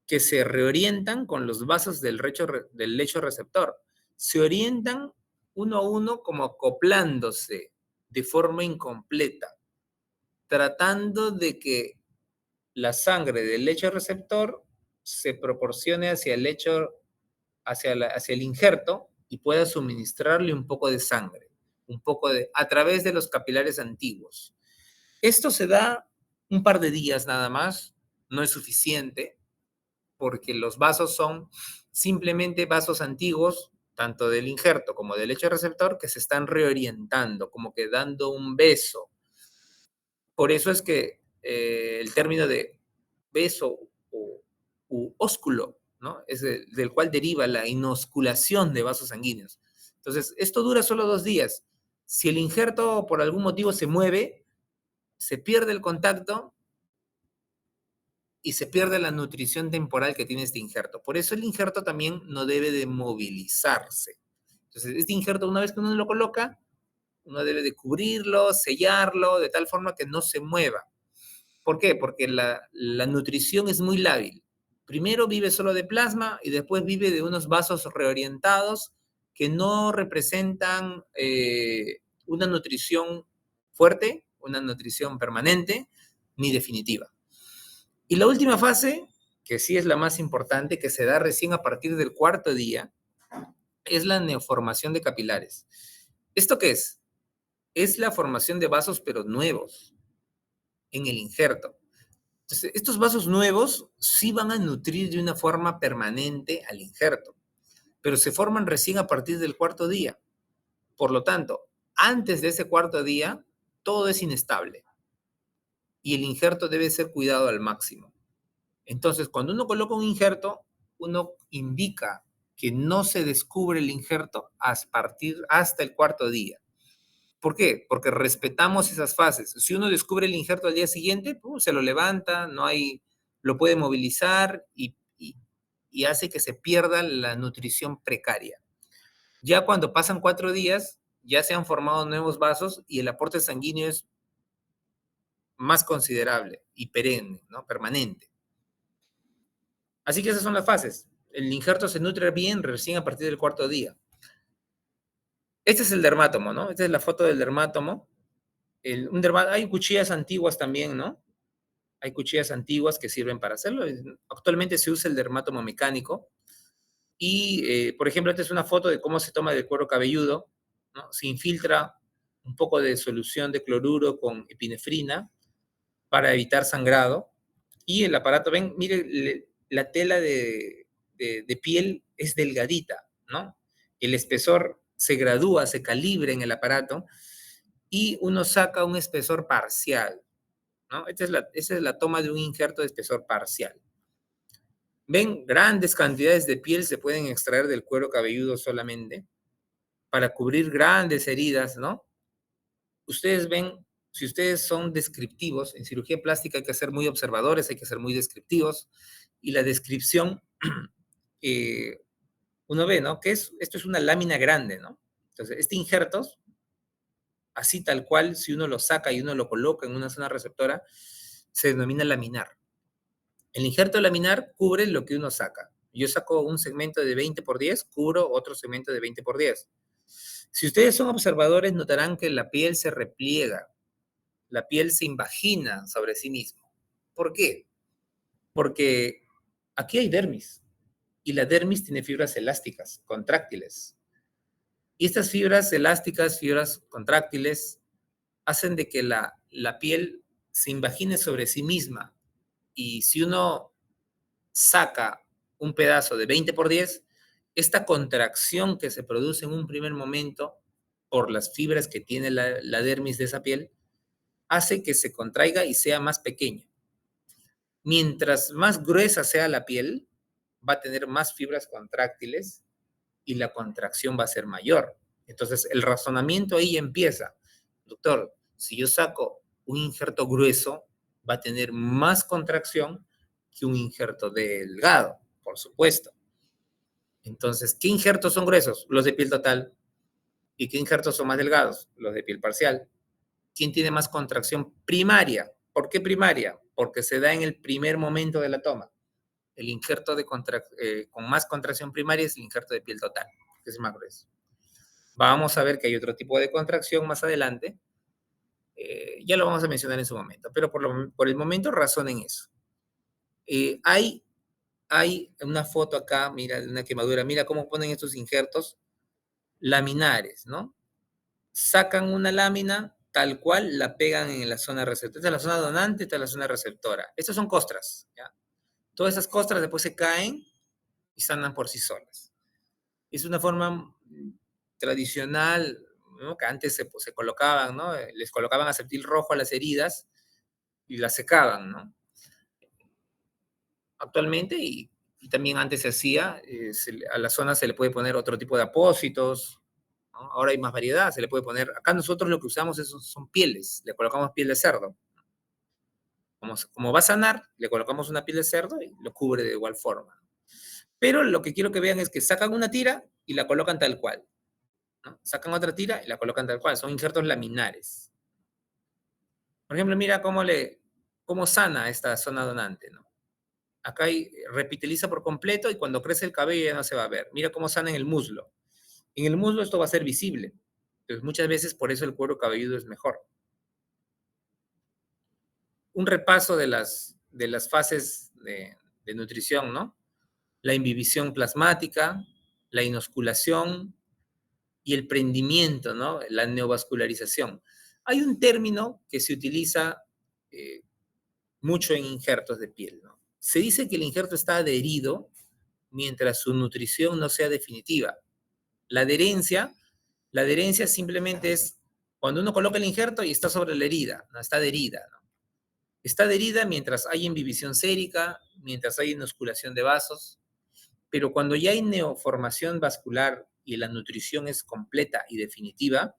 Speaker 1: que se reorientan con los vasos del lecho receptor. Se orientan uno a uno como acoplándose de forma incompleta, tratando de que la sangre del lecho receptor se proporcione hacia el lecho, hacia el injerto y pueda suministrarle un poco de sangre, a través de los capilares antiguos. Esto se da un par de días nada más, no es suficiente, porque los vasos son simplemente vasos antiguos, tanto del injerto como del lecho receptor, que se están reorientando, como que dando un beso. Por eso es que el término de beso u ósculo, ¿no? Es del cual deriva la inosculación de vasos sanguíneos. Entonces, esto dura solo 2 días. Si el injerto por algún motivo se mueve, se pierde el contacto y se pierde la nutrición temporal que tiene este injerto. Por eso el injerto también no debe de movilizarse. Entonces, este injerto, una vez que uno lo coloca, uno debe de cubrirlo, sellarlo, de tal forma que no se mueva. ¿Por qué? Porque la nutrición es muy lábil. Primero vive solo de plasma y después vive de unos vasos reorientados que no representan una nutrición fuerte, una nutrición permanente ni definitiva. Y la última fase, que sí es la más importante, que se da recién a partir del cuarto día, es la neoformación de capilares. ¿Esto qué es? Es la formación de vasos, pero nuevos, en el injerto. Entonces, estos vasos nuevos sí van a nutrir de una forma permanente al injerto, pero se forman recién a partir del cuarto día. Por lo tanto, antes de ese cuarto día, todo es inestable y el injerto debe ser cuidado al máximo. Entonces, cuando uno coloca un injerto, uno indica que no se descubre el injerto hasta el cuarto día. ¿Por qué? Porque respetamos esas fases. Si uno descubre el injerto al día siguiente, se lo levanta, lo puede movilizar y hace que se pierda la nutrición precaria. Ya cuando pasan 4 días, ya se han formado nuevos vasos y el aporte sanguíneo es más considerable y perenne, ¿no? Permanente. Así que esas son las fases. El injerto se nutre bien recién a partir del cuarto día. Este es el dermátomo, ¿no? Esta es la foto del dermátomo. Hay cuchillas antiguas también, ¿no? Hay cuchillas antiguas que sirven para hacerlo. Actualmente se usa el dermátomo mecánico. Y, por ejemplo, esta es una foto de cómo se toma del cuero cabelludo, ¿no? Se infiltra un poco de solución de cloruro con epinefrina para evitar sangrado. Y el aparato, ven, mire, la tela de piel es delgadita, ¿no? El espesor se gradúa, se calibra en el aparato y uno saca un espesor parcial, ¿no? Esa es la toma de un injerto de espesor parcial. Ven, grandes cantidades de piel se pueden extraer del cuero cabelludo solamente para cubrir grandes heridas, ¿no? Ustedes ven, si ustedes son descriptivos, en cirugía plástica hay que ser muy observadores, hay que ser muy descriptivos, y la descripción, uno ve, ¿no? Esto es una lámina grande, ¿no? Entonces, este injerto, así tal cual, si uno lo saca y uno lo coloca en una zona receptora, se denomina laminar. El injerto laminar cubre lo que uno saca. Yo saco un segmento de 20 por 10, cubro otro segmento de 20 por 10. Si ustedes son observadores, notarán que la piel se repliega, la piel se invagina sobre sí mismo. ¿Por qué? Porque aquí hay dermis y la dermis tiene fibras elásticas, contráctiles. Y estas fibras elásticas, fibras contráctiles, hacen de que la piel se invagine sobre sí misma. Y si uno saca un pedazo de 20 por 10, esta contracción que se produce en un primer momento por las fibras que tiene la dermis de esa piel, hace que se contraiga y sea más pequeña. Mientras más gruesa sea la piel, va a tener más fibras contráctiles y la contracción va a ser mayor. Entonces, el razonamiento ahí empieza. Doctor, si yo saco un injerto grueso, va a tener más contracción que un injerto delgado, por supuesto. Entonces, ¿qué injertos son gruesos? Los de piel total. ¿Y qué injertos son más delgados? Los de piel parcial. ¿Quién tiene más contracción primaria? ¿Por qué primaria? Porque se da en el primer momento de la toma. El injerto con más contracción primaria es el injerto de piel total, que es más grueso. Vamos a ver que hay otro tipo de contracción más adelante. Ya lo vamos a mencionar en su momento, pero por el momento razonen eso. Hay una foto acá, mira, de una quemadura. Mira cómo ponen estos injertos laminares, ¿no? Sacan una lámina tal cual, la pegan en la zona receptora. Esta es la zona donante, esta es la zona receptora. Estas son costras, ¿ya? Todas esas costras después se caen y sanan por sí solas. Es una forma tradicional, ¿no? Que antes se colocaban, ¿no? Les colocaban acetil rojo a las heridas y las secaban, ¿no? Actualmente, y también antes se hacía, a la zona se le puede poner otro tipo de apósitos, ¿no? Ahora hay más variedad, se le puede poner, acá nosotros lo que usamos son pieles, le colocamos piel de cerdo. Como va a sanar, le colocamos una piel de cerdo y lo cubre de igual forma. Pero lo que quiero que vean es que sacan una tira y la colocan tal cual, ¿no? Sacan otra tira y la colocan tal cual, son injertos laminares. Por ejemplo, mira cómo sana esta zona donante, ¿no? Acá repiteliza por completo y cuando crece el cabello ya no se va a ver. Mira cómo sana en el muslo. En el muslo esto va a ser visible. Entonces, muchas veces por eso el cuero cabelludo es mejor. Un repaso de las fases de nutrición, ¿no? La imbibición plasmática, la inosculación y el prendimiento, ¿no? La neovascularización. Hay un término que se utiliza mucho en injertos de piel, ¿no? Se dice que el injerto está adherido mientras su nutrición no sea definitiva. La adherencia, la adherencia simplemente es cuando uno coloca el injerto y está sobre la herida, no está adherida, ¿no? Está adherida mientras hay imbibición sérica, mientras hay inosculación de vasos, pero cuando ya hay neoformación vascular y la nutrición es completa y definitiva,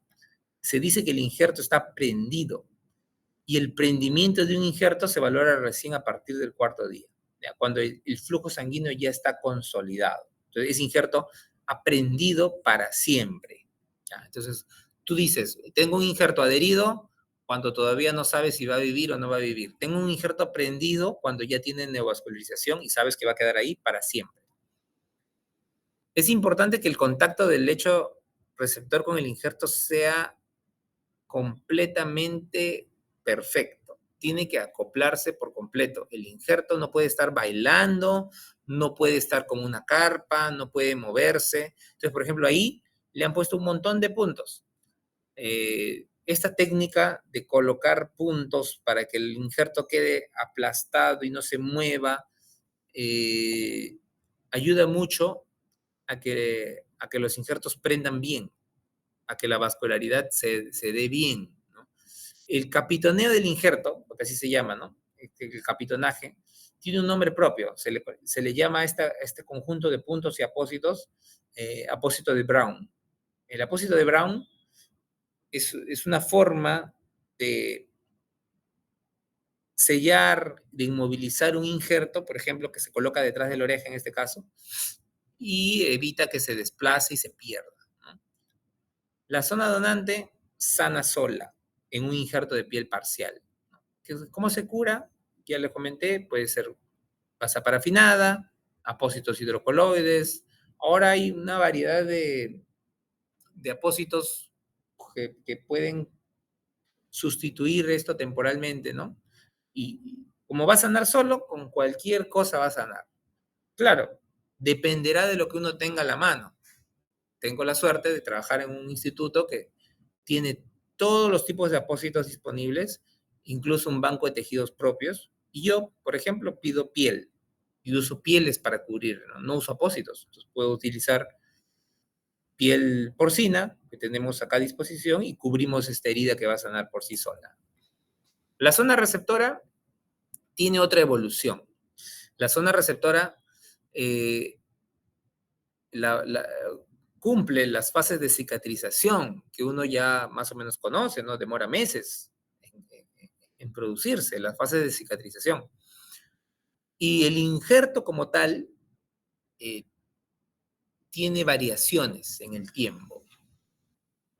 Speaker 1: se dice que el injerto está prendido y el prendimiento de un injerto se valora recién a partir del cuarto día, ¿ya? Cuando el flujo sanguíneo ya está consolidado. Entonces, ese injerto ha prendido para siempre, ¿ya? Entonces, tú dices, tengo un injerto adherido cuando todavía no sabes si va a vivir o no va a vivir. Tengo un injerto prendido cuando ya tiene neovascularización y sabes que va a quedar ahí para siempre. Es importante que el contacto del lecho receptor con el injerto sea completamente perfecto. Tiene que acoplarse por completo. El injerto no puede estar bailando, no puede estar como una carpa, no puede moverse. Entonces, por ejemplo, ahí le han puesto un montón de puntos. Esta técnica de colocar puntos para que el injerto quede aplastado y no se mueva, ayuda mucho a que los injertos prendan bien, a que la vascularidad se dé bien, ¿no? El capitoneo del injerto, porque así se llama, ¿no? El capitonaje, tiene un nombre propio. Se le llama a este conjunto de puntos y apósitos, apósito de Brown. El apósito de Brown es una forma de sellar, de inmovilizar un injerto, por ejemplo, que se coloca detrás de la oreja en este caso, y evita que se desplace y se pierda, ¿no? La zona donante sana sola en un injerto de piel parcial. ¿Cómo se cura? Ya les comenté, puede ser pasa parafinada, apósitos hidrocoloides. Ahora hay una variedad de apósitos que pueden sustituir esto temporalmente, ¿no? Y Como va a sanar solo, con cualquier cosa va a sanar. Claro, dependerá de lo que uno tenga a la mano. Tengo la suerte de trabajar en un instituto que tiene todos los tipos de apósitos disponibles, incluso un banco de tejidos propios. Y yo, por ejemplo, pido piel y uso pieles para cubrir, no uso apósitos. Entonces puedo utilizar piel porcina que tenemos acá a disposición y cubrimos esta herida que va a sanar por sí sola. La zona receptora tiene otra evolución. La zona receptora eh, la, la, cumple las fases de cicatrización que uno ya más o menos conoce, ¿no? Demora meses en producirse, las fases de cicatrización. Y el injerto como tal eh, tiene variaciones en el tiempo.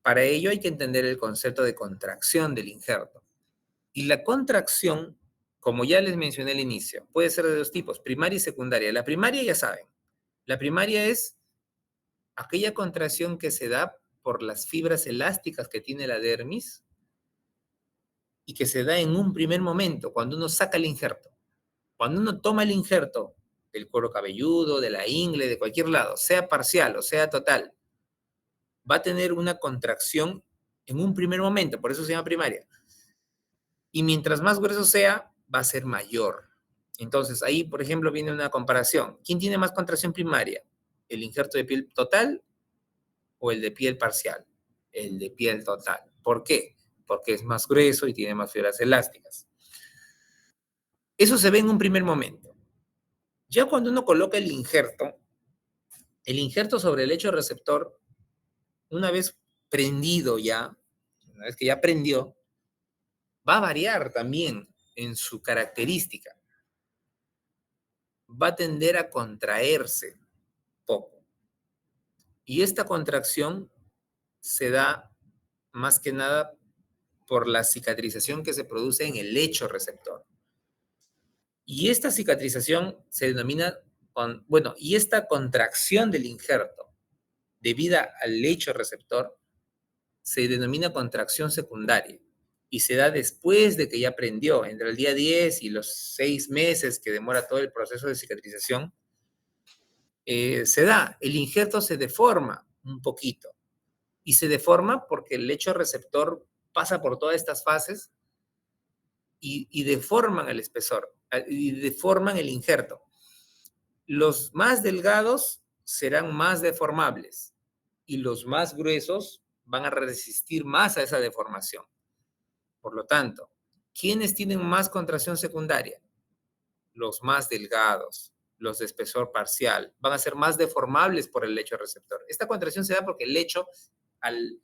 Speaker 1: Para ello hay que entender el concepto de contracción del injerto. Y la contracción, como ya les mencioné al inicio, puede ser de dos tipos, primaria y secundaria. La primaria ya saben, la primaria es aquella contracción que se da por las fibras elásticas que tiene la dermis y que se da en un primer momento, cuando uno saca el injerto. Cuando uno toma el injerto del cuero cabelludo, de la ingle, de cualquier lado, sea parcial o sea total, va a tener una contracción en un primer momento, por eso se llama primaria. Y mientras más grueso sea, va a ser mayor. Entonces, ahí, por ejemplo, viene una comparación. ¿Quién tiene más contracción primaria? ¿El injerto de piel total o el de piel parcial? El de piel total. ¿Por qué? Porque es más grueso y tiene más fibras elásticas. Eso se ve en un primer momento. Ya cuando uno coloca el injerto sobre el lecho receptor, una vez prendido ya, una vez que ya prendió, va a variar también en su característica. Va a tender a contraerse poco. Y esta contracción se da más que nada por la cicatrización que se produce en el lecho receptor. Y esta cicatrización se denomina, y esta contracción del injerto debida al lecho receptor se denomina contracción secundaria y se da después de que ya prendió, entre el día 10 y los 6 meses que demora todo el proceso de cicatrización, se da, el injerto se deforma un poquito y se deforma porque el lecho receptor pasa por todas estas fases y deforman el espesor y deforman el injerto. Los más delgados serán más deformables y los más gruesos van a resistir más a esa deformación. Por lo tanto, ¿quiénes tienen más contracción secundaria? Los más delgados, los de espesor parcial, van a ser más deformables por el lecho receptor. Esta contracción se da porque el lecho, al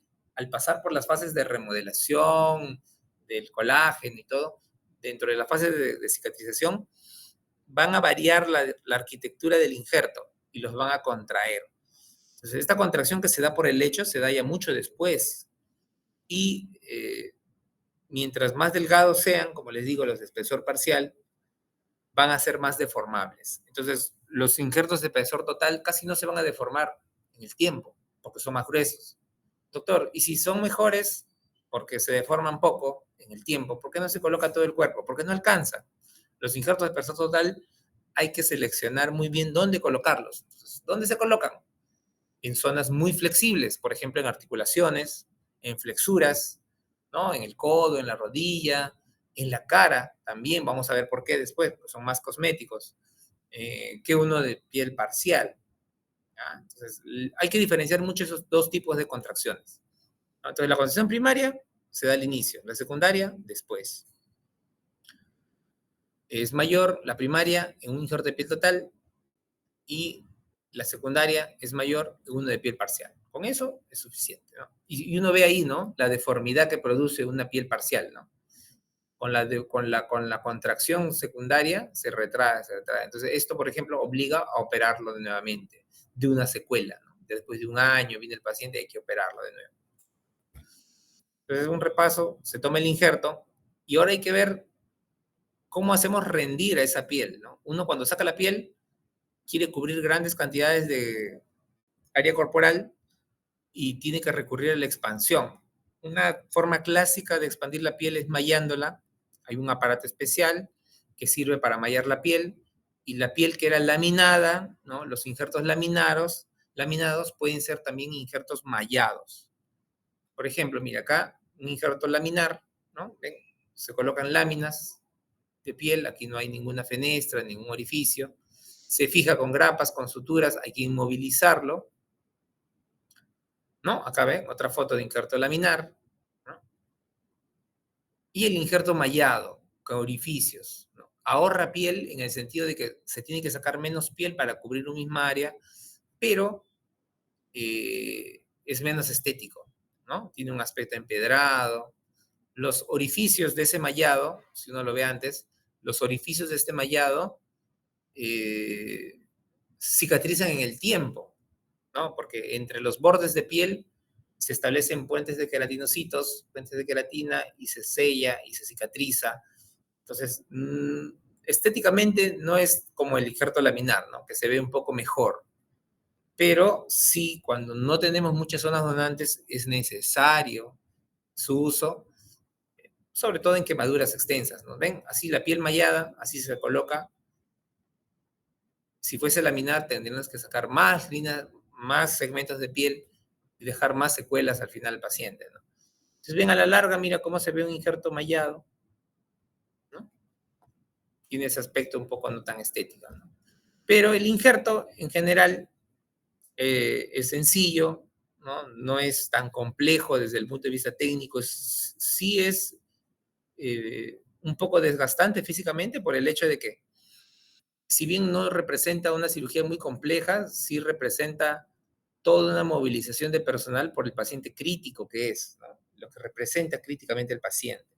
Speaker 1: pasar por las fases de remodelación, del colágeno y todo, dentro de la fase de cicatrización, van a variar la arquitectura del injerto y los van a contraer. Entonces, esta contracción que se da por el lecho se da ya mucho después. Y mientras más delgados sean, como les digo, los de espesor parcial, van a ser más deformables. Entonces, los injertos de espesor total casi no se van a deformar en el tiempo, porque son más gruesos. Doctor, ¿y si son mejores porque se deforman poco en el tiempo, por qué no se coloca todo el cuerpo? Porque no alcanza. Los injertos de espesor total hay que seleccionar muy bien dónde colocarlos. Entonces, ¿dónde se colocan? En zonas muy flexibles, por ejemplo, en articulaciones, en flexuras, ¿no? En el codo, en la rodilla, en la cara también, vamos a ver por qué después, pues son más cosméticos que uno de piel parcial. ¿Ya? Entonces, hay que diferenciar mucho esos dos tipos de contracciones. Entonces, la contracción primaria se da al inicio, la secundaria después. Es mayor la primaria en un injerto de piel total y la secundaria es mayor en uno de piel parcial. Con eso es suficiente, ¿no? Y uno ve ahí, ¿no? La deformidad que produce una piel parcial, ¿no? Con la contracción secundaria se retrae, se retrae. Entonces, esto, por ejemplo, obliga a operarlo nuevamente, de una secuela, ¿no? Después de un año viene el paciente y hay que operarlo de nuevo. Entonces, un repaso, se toma el injerto y ahora hay que ver cómo hacemos rendir a esa piel, ¿no? Uno cuando saca la piel quiere cubrir grandes cantidades de área corporal y tiene que recurrir a la expansión. Una forma clásica de expandir la piel es mayándola. Hay un aparato especial que sirve para mallar la piel, y la piel que era laminada, ¿no? Los injertos laminados pueden ser también injertos mallados. Por ejemplo, mira acá, un injerto laminar, ¿no? ¿Ven? Se colocan láminas de piel, aquí no hay ninguna fenestra, ningún orificio, se fija con grapas, con suturas, hay que inmovilizarlo, ¿no? Acá ven, otra foto de injerto laminar, ¿no? Y el injerto mallado, con orificios, ¿no? Ahorra piel en el sentido de que se tiene que sacar menos piel para cubrir una misma área, pero es menos estético, ¿no? Tiene un aspecto empedrado. Los orificios de ese mallado, si uno lo ve antes, los orificios de este mallado eh, cicatrizan en el tiempo, ¿no? Porque entre los bordes de piel se establecen puentes de queratinocitos, puentes de queratina, y se sella y se cicatriza. Entonces, estéticamente no es como el injerto laminar, ¿no? Que se ve un poco mejor. Pero sí, cuando no tenemos muchas zonas donantes, es necesario su uso, sobre todo en quemaduras extensas, ¿no? ¿Ven? Así la piel mallada, así se coloca. Si fuese laminar, tendríamos que sacar más líneas, más segmentos de piel y dejar más secuelas al final al paciente, ¿no? Entonces, bien, a la larga, mira cómo se ve un injerto mallado, ¿no? Tiene ese aspecto un poco no tan estético, ¿no? Pero el injerto, en general, es sencillo, ¿no? No es tan complejo desde el punto de vista técnico, sí es un poco desgastante físicamente por el hecho de que, si bien no representa una cirugía muy compleja, sí representa toda una movilización de personal por el paciente crítico que es, ¿no? Lo que representa críticamente el paciente.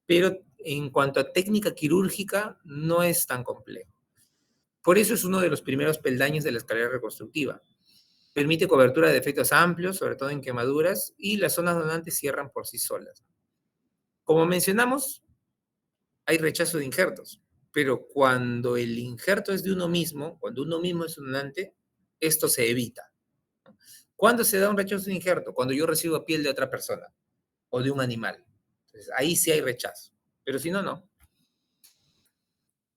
Speaker 1: Pero en cuanto a técnica quirúrgica, no es tan complejo. Por eso es uno de los primeros peldaños de la escalera reconstructiva. Permite cobertura de efectos amplios, sobre todo en quemaduras, y las zonas donantes cierran por sí solas. Como mencionamos, hay rechazo de injertos, pero cuando el injerto es de uno mismo, cuando uno mismo es un donante, esto se evita. ¿Cuándo se da un rechazo de injerto? Cuando yo recibo piel de otra persona o de un animal. Entonces, ahí sí hay rechazo, pero si no, no.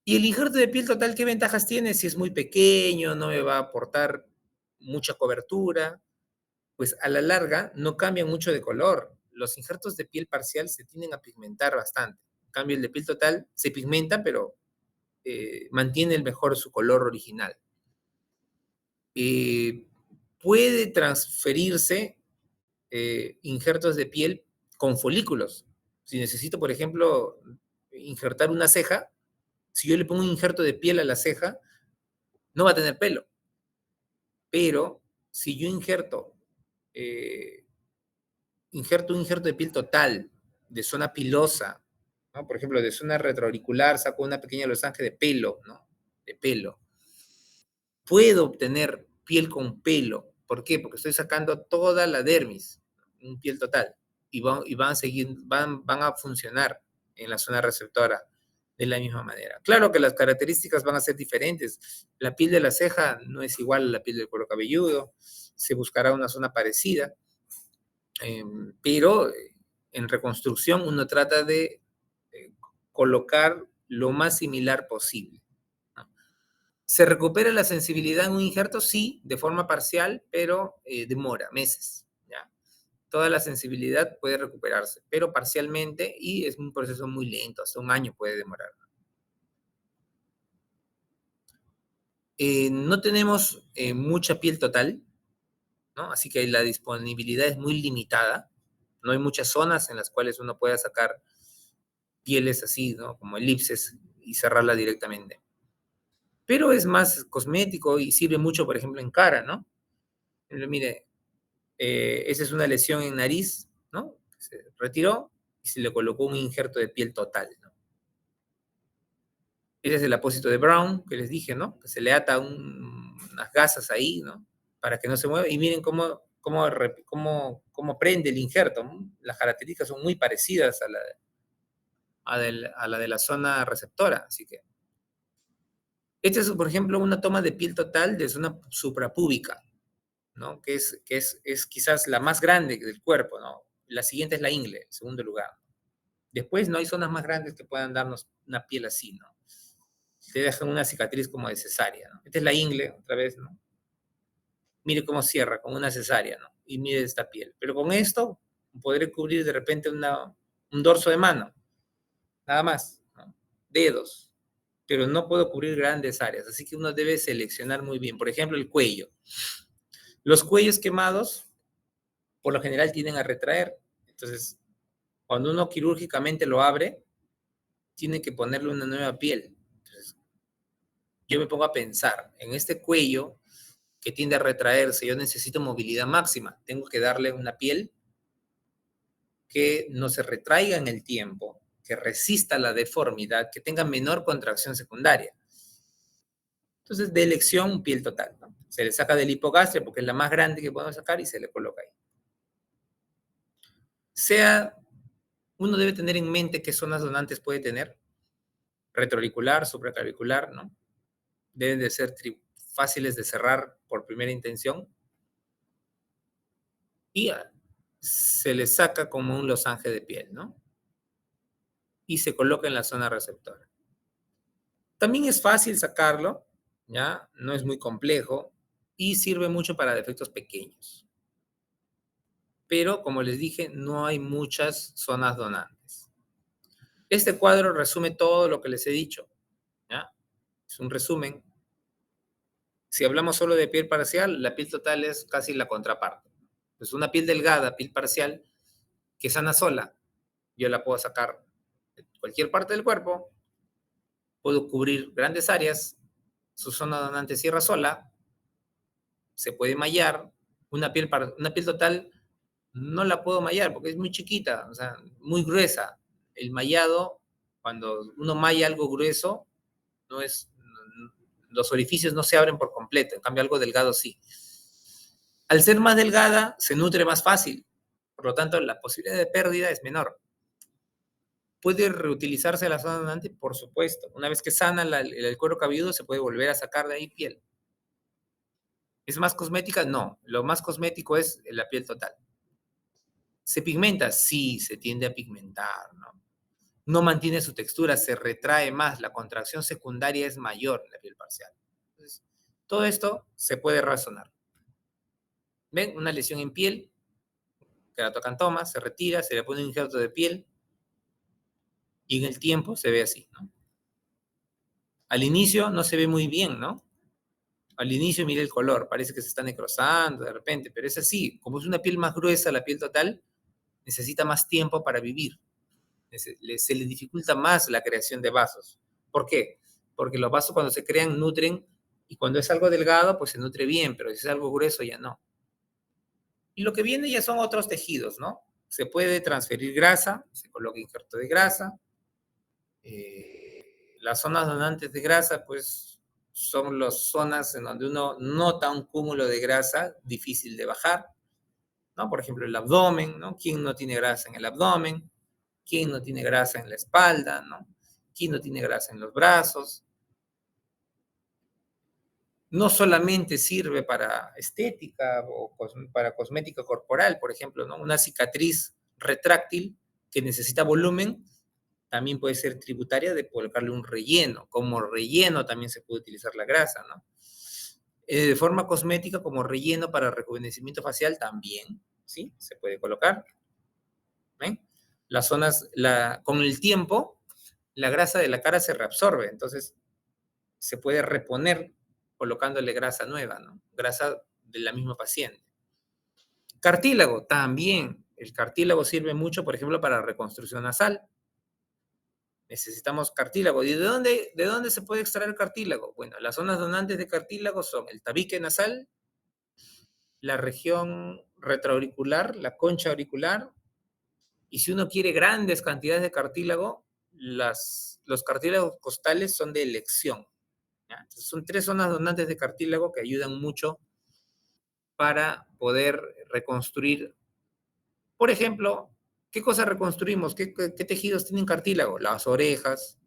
Speaker 1: ¿Y el injerto de piel total qué ventajas tiene? Si es muy pequeño, no me va a aportar mucha cobertura, pues a la larga no cambian mucho de color. Los injertos de piel parcial se tienden a pigmentar bastante. En cambio, el de piel total se pigmenta, pero mantiene el mejor su color original. Eh, puede transferirse injertos de piel con folículos. Si necesito, por ejemplo, injertar una ceja, si yo le pongo un injerto de piel a la ceja, no va a tener pelo. Pero si yo eh, injerto un injerto de piel total, de zona pilosa, ¿no? Por ejemplo, de zona retroauricular, saco una pequeña losaje de pelo, ¿no? De pelo. Puedo obtener piel con pelo. ¿Por qué? Porque estoy sacando toda la dermis, un piel total, y van a funcionar en la zona receptora de la misma manera. Claro que las características van a ser diferentes. La piel de la ceja no es igual a la piel del cuero cabelludo, se buscará una zona parecida, pero en reconstrucción uno trata de colocar lo más similar posible. ¿Se recupera la sensibilidad en un injerto? Sí, de forma parcial, pero demora meses. ¿Ya? Toda la sensibilidad puede recuperarse, pero parcialmente, y es un proceso muy lento, hasta un año puede demorar. No tenemos mucha piel total, ¿no? Así que la disponibilidad es muy limitada. No hay muchas zonas en las cuales uno pueda sacar pieles así, ¿no? Como elipses, y cerrarla directamente. Pero es más cosmético y sirve mucho, por ejemplo, en cara, ¿no? Mire, esa es una lesión en nariz, ¿no? Se retiró y se le colocó un injerto de piel total, ¿no? Ese es el apósito de Brown, que les dije, ¿no? Que se le ata unas gasas ahí, ¿no? Para que no se mueva. Y miren cómo prende el injerto, ¿no? Las características son muy parecidas a la de la zona receptora. Así que, esta es, por ejemplo, una toma de piel total de zona suprapúbica, ¿no? Que es quizás la más grande del cuerpo, ¿no? La siguiente es la ingle, en segundo lugar. Después no hay zonas más grandes que puedan darnos una piel así, ¿no? Te dejan una cicatriz como de cesárea, ¿no? Esta es la ingle, otra vez, ¿no? Mire cómo cierra con una cesárea, ¿no? Y mire esta piel. Pero con esto podré cubrir de repente un dorso de mano, nada más, ¿no? Dedos, pero no puedo cubrir grandes áreas, así que uno debe seleccionar muy bien. Por ejemplo, el cuello. Los cuellos quemados, por lo general, tienden a retraer. Entonces, cuando uno quirúrgicamente lo abre, tiene que ponerle una nueva piel. Entonces, yo me pongo a pensar, en este cuello que tiende a retraerse, yo necesito movilidad máxima. Tengo que darle una piel que no se retraiga en el tiempo, que resista la deformidad, que tenga menor contracción secundaria. Entonces, de elección, piel total, ¿no? Se le saca del hipogastria porque es la más grande que podemos sacar y se le coloca ahí. Uno debe tener en mente qué zonas donantes puede tener, retroauricular, supraclavicular, ¿no? Deben de ser fáciles de cerrar por primera intención y se le saca como un losaje de piel, ¿no? Y se coloca en la zona receptora. También es fácil sacarlo, ¿ya? No es muy complejo y sirve mucho para defectos pequeños. Pero, como les dije, no hay muchas zonas donantes. Este cuadro resume todo lo que les he dicho, ¿ya? Es un resumen. Si hablamos solo de piel parcial, la piel total es casi la contraparte. Pues una piel delgada, piel parcial, que sana sola, yo la puedo sacar de cualquier parte del cuerpo, puedo cubrir grandes áreas, su zona donante cierra sola, se puede mallar, una piel total no la puedo mallar porque es muy chiquita, o sea, muy gruesa. El mallado, cuando uno malla algo grueso, no es, los orificios no se abren por completo, en cambio algo delgado sí. Al ser más delgada, se nutre más fácil, por lo tanto la posibilidad de pérdida es menor. ¿Puede reutilizarse la zona donante? Por supuesto. Una vez que sana el cuero cabelludo, se puede volver a sacar de ahí piel. ¿Es más cosmética? No. Lo más cosmético es la piel total. ¿Se pigmenta? Sí, se tiende a pigmentar, ¿no? No mantiene su textura, se retrae más, la contracción secundaria es mayor en la piel parcial. Entonces, todo esto se puede razonar. ¿Ven? Una lesión en piel, queratocantoma, se retira, se le pone un injerto de piel y en el tiempo se ve así, ¿no? Al inicio no se ve muy bien, ¿no? Al inicio mire el color, parece que se está necrosando de repente, pero es así. Como es una piel más gruesa, la piel total, necesita más tiempo para vivir. Se le dificulta más la creación de vasos. ¿Por qué? Porque los vasos cuando se crean nutren y cuando es algo delgado, pues se nutre bien, pero si es algo grueso ya no. Y lo que viene ya son otros tejidos, ¿no? Se puede transferir grasa, se coloca injerto de grasa. Las zonas donantes de grasa, pues son las zonas en donde uno nota un cúmulo de grasa difícil de bajar, ¿no? Por ejemplo, el abdomen, ¿no? ¿Quién no tiene grasa en el abdomen? ¿Quién no tiene grasa en la espalda, ¿no? ¿Quién no tiene grasa en los brazos? No solamente sirve para estética o para cosmética corporal, por ejemplo, ¿no? Una cicatriz retráctil que necesita volumen también puede ser tributaria de colocarle un relleno. Como relleno también se puede utilizar la grasa, ¿no? De forma cosmética, como relleno para rejuvenecimiento facial también, ¿sí? Se puede colocar. ¿Ven? Las zonas, con el tiempo, la grasa de la cara se reabsorbe, entonces se puede reponer colocándole grasa nueva, ¿no? Grasa de la misma paciente. Cartílago, también. El cartílago sirve mucho, por ejemplo, para reconstrucción nasal. Necesitamos cartílago. ¿Y de dónde se puede extraer cartílago? Bueno, las zonas donantes de cartílago son el tabique nasal, la región retroauricular, la concha auricular, y si uno quiere grandes cantidades de cartílago, los cartílagos costales son de elección. ¿Ya? Entonces, son 3 zonas donantes de cartílago que ayudan mucho para poder reconstruir. Por ejemplo, ¿qué cosas reconstruimos? ¿Qué tejidos tienen cartílago? Las orejas,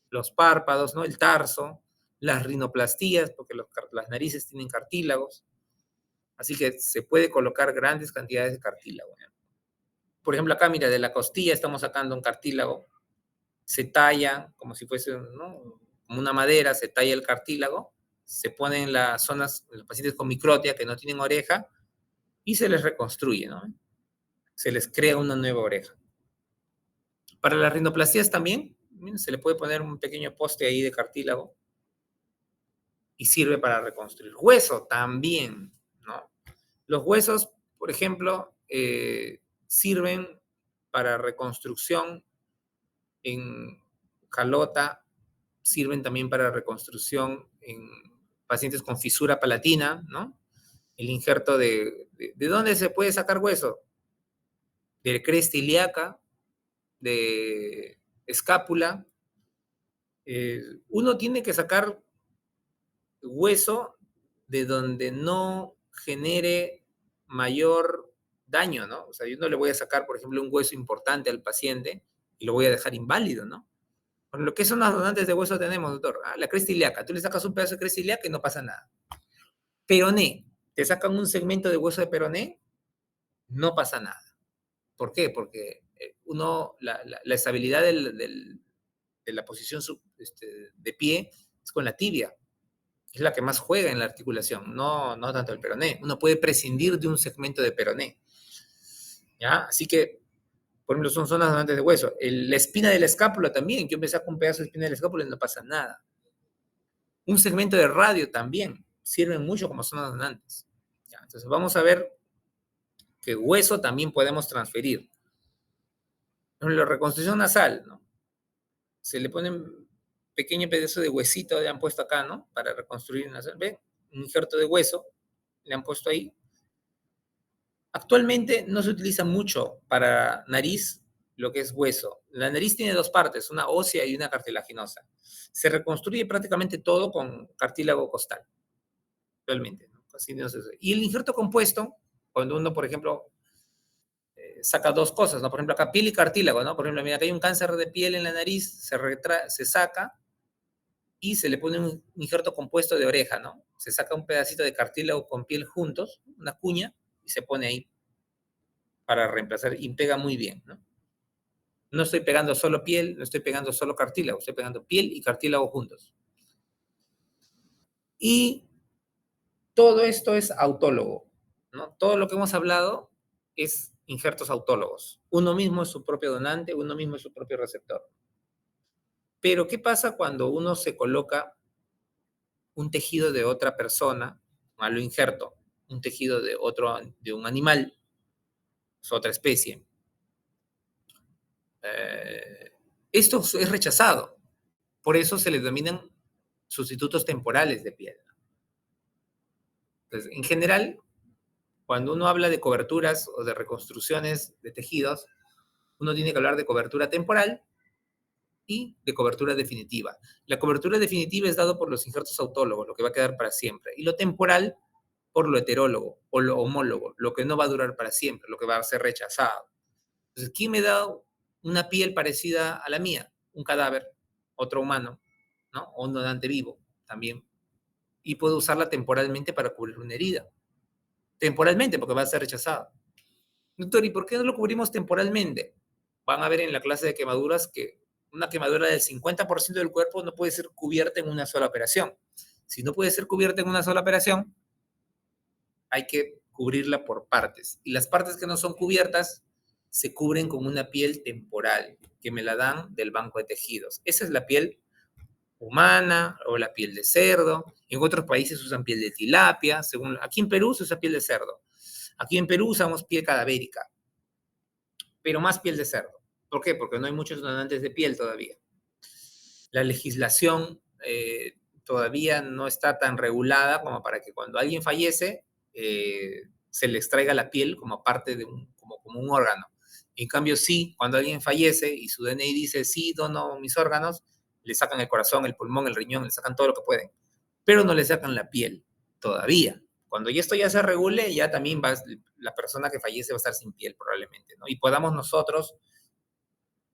Speaker 1: los párpados, ¿no? El tarso, las rinoplastías, porque las narices tienen cartílagos. Así que se puede colocar grandes cantidades de cartílago, ¿no? Por ejemplo, acá, mira, de la costilla estamos sacando un cartílago, se talla como si fuese, ¿no?, como una madera, se talla el cartílago, se pone en las zonas, en los pacientes con microtia que no tienen oreja, y se les reconstruye, ¿no? Se les crea una nueva oreja. Para las rinoplastías también, se le puede poner un pequeño poste ahí de cartílago y sirve para reconstruir. Hueso también, ¿no? Los huesos, por ejemplo, sirven para reconstrucción en calota, sirven también para reconstrucción en pacientes con fisura palatina, ¿no? El injerto ¿de dónde se puede sacar hueso? De cresta ilíaca, de escápula. Uno tiene que sacar hueso de donde no genere mayor daño, ¿no? O sea, yo no le voy a sacar, por ejemplo, un hueso importante al paciente y lo voy a dejar inválido, ¿no? Por lo que son las donantes de hueso tenemos, doctor. Ah, la cresta ilíaca. Tú le sacas un pedazo de cresta ilíaca y no pasa nada. Peroné. Te sacan un segmento de hueso de peroné, no pasa nada. ¿Por qué? Porque la estabilidad de la posición de pie es con la tibia. Es la que más juega en la articulación, no tanto el peroné. Uno puede prescindir de un segmento de peroné. ¿Ya? Así que, por ejemplo, son zonas donantes de hueso. La espina de la escápula también. Yo me saco un pedazo de espina de la escápula y no pasa nada. Un segmento de radio también. Sirven mucho como zonas donantes. ¿Ya? Entonces, vamos a ver que hueso también podemos transferir. Por ejemplo, la reconstrucción nasal, ¿no? Se le ponen pequeño pedazo de huesito, le han puesto acá, ¿no? Para reconstruir nasal. ¿Ven? Un injerto de hueso, le han puesto ahí. Actualmente no se utiliza mucho para nariz lo que es hueso. La nariz tiene dos partes, una ósea y una cartilaginosa. Se reconstruye prácticamente todo con cartílago costal, actualmente, ¿no? Así no se... Y el injerto compuesto, cuando uno, por ejemplo, saca dos cosas, ¿no? Por ejemplo, acá piel y cartílago, ¿no? Por ejemplo, mira, acá hay un cáncer de piel en la nariz, se saca y se le pone un injerto compuesto de oreja, ¿no? Se saca un pedacito de cartílago con piel juntos, una cuña, y se pone ahí para reemplazar, y pega muy bien, ¿no? No estoy pegando solo piel, no estoy pegando solo cartílago, estoy pegando piel y cartílago juntos. Y todo esto es autólogo, ¿no? Todo lo que hemos hablado es injertos autólogos. Uno mismo es su propio donante, uno mismo es su propio receptor. Pero, ¿qué pasa cuando uno se coloca un tejido de otra persona, a lo injerto, un tejido de un animal, es otra especie? Esto es rechazado. Por eso se les denominan sustitutos temporales de piel. Entonces, en general, cuando uno habla de coberturas o de reconstrucciones de tejidos, uno tiene que hablar de cobertura temporal y de cobertura definitiva. La cobertura definitiva es dado por los injertos autólogos, lo que va a quedar para siempre, y lo temporal por lo heterólogo o lo homólogo, lo que no va a durar para siempre, lo que va a ser rechazado. Entonces, ¿quién me da una piel parecida a la mía? Un cadáver, otro humano, ¿no? O un donante vivo también. Y puedo usarla temporalmente para cubrir una herida. Temporalmente, porque va a ser rechazada. Doctor, ¿y por qué no lo cubrimos temporalmente? Van a ver en la clase de quemaduras que una quemadura del 50% del cuerpo no puede ser cubierta en una sola operación. Si no puede ser cubierta en una sola operación, hay que cubrirla por partes. Y las partes que no son cubiertas se cubren con una piel temporal, que me la dan del banco de tejidos. Esa es la piel humana o la piel de cerdo. En otros países usan piel de tilapia. Aquí en Perú se usa piel de cerdo. Aquí en Perú usamos piel cadavérica, pero más piel de cerdo. ¿Por qué? Porque no hay muchos donantes de piel todavía. La legislación todavía no está tan regulada como para que cuando alguien fallece se le extraiga la piel como parte de como un órgano. En cambio, sí, cuando alguien fallece y su DNI dice, sí, dono mis órganos, le sacan el corazón, el pulmón, el riñón, le sacan todo lo que pueden, pero no le sacan la piel todavía. Cuando esto ya se regule, ya también la persona que fallece va a estar sin piel probablemente, ¿no? Y podamos nosotros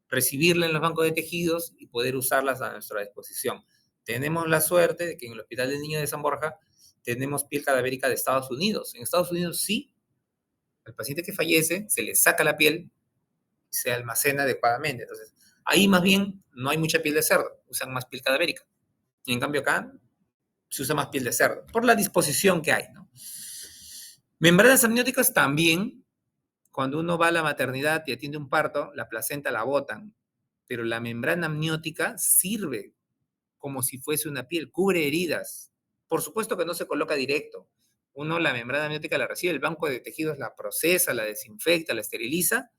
Speaker 1: recibirla en los bancos de tejidos y poder usarlas a nuestra disposición. Tenemos la suerte de que en el Hospital del Niño de San Borja tenemos piel cadavérica de Estados Unidos. En Estados Unidos sí, al paciente que fallece se le saca la piel se almacena adecuadamente. Entonces, ahí más bien no hay mucha piel de cerdo, usan más piel cadavérica. Y en cambio acá se usa más piel de cerdo, por la disposición que hay, ¿no? Membranas amnióticas también, cuando uno va a la maternidad y atiende un parto, la placenta la botan, pero la membrana amniótica sirve como si fuese una piel, cubre heridas. Por supuesto que no se coloca directo. Uno la membrana amniótica la recibe, el banco de tejidos la procesa, la desinfecta, la esteriliza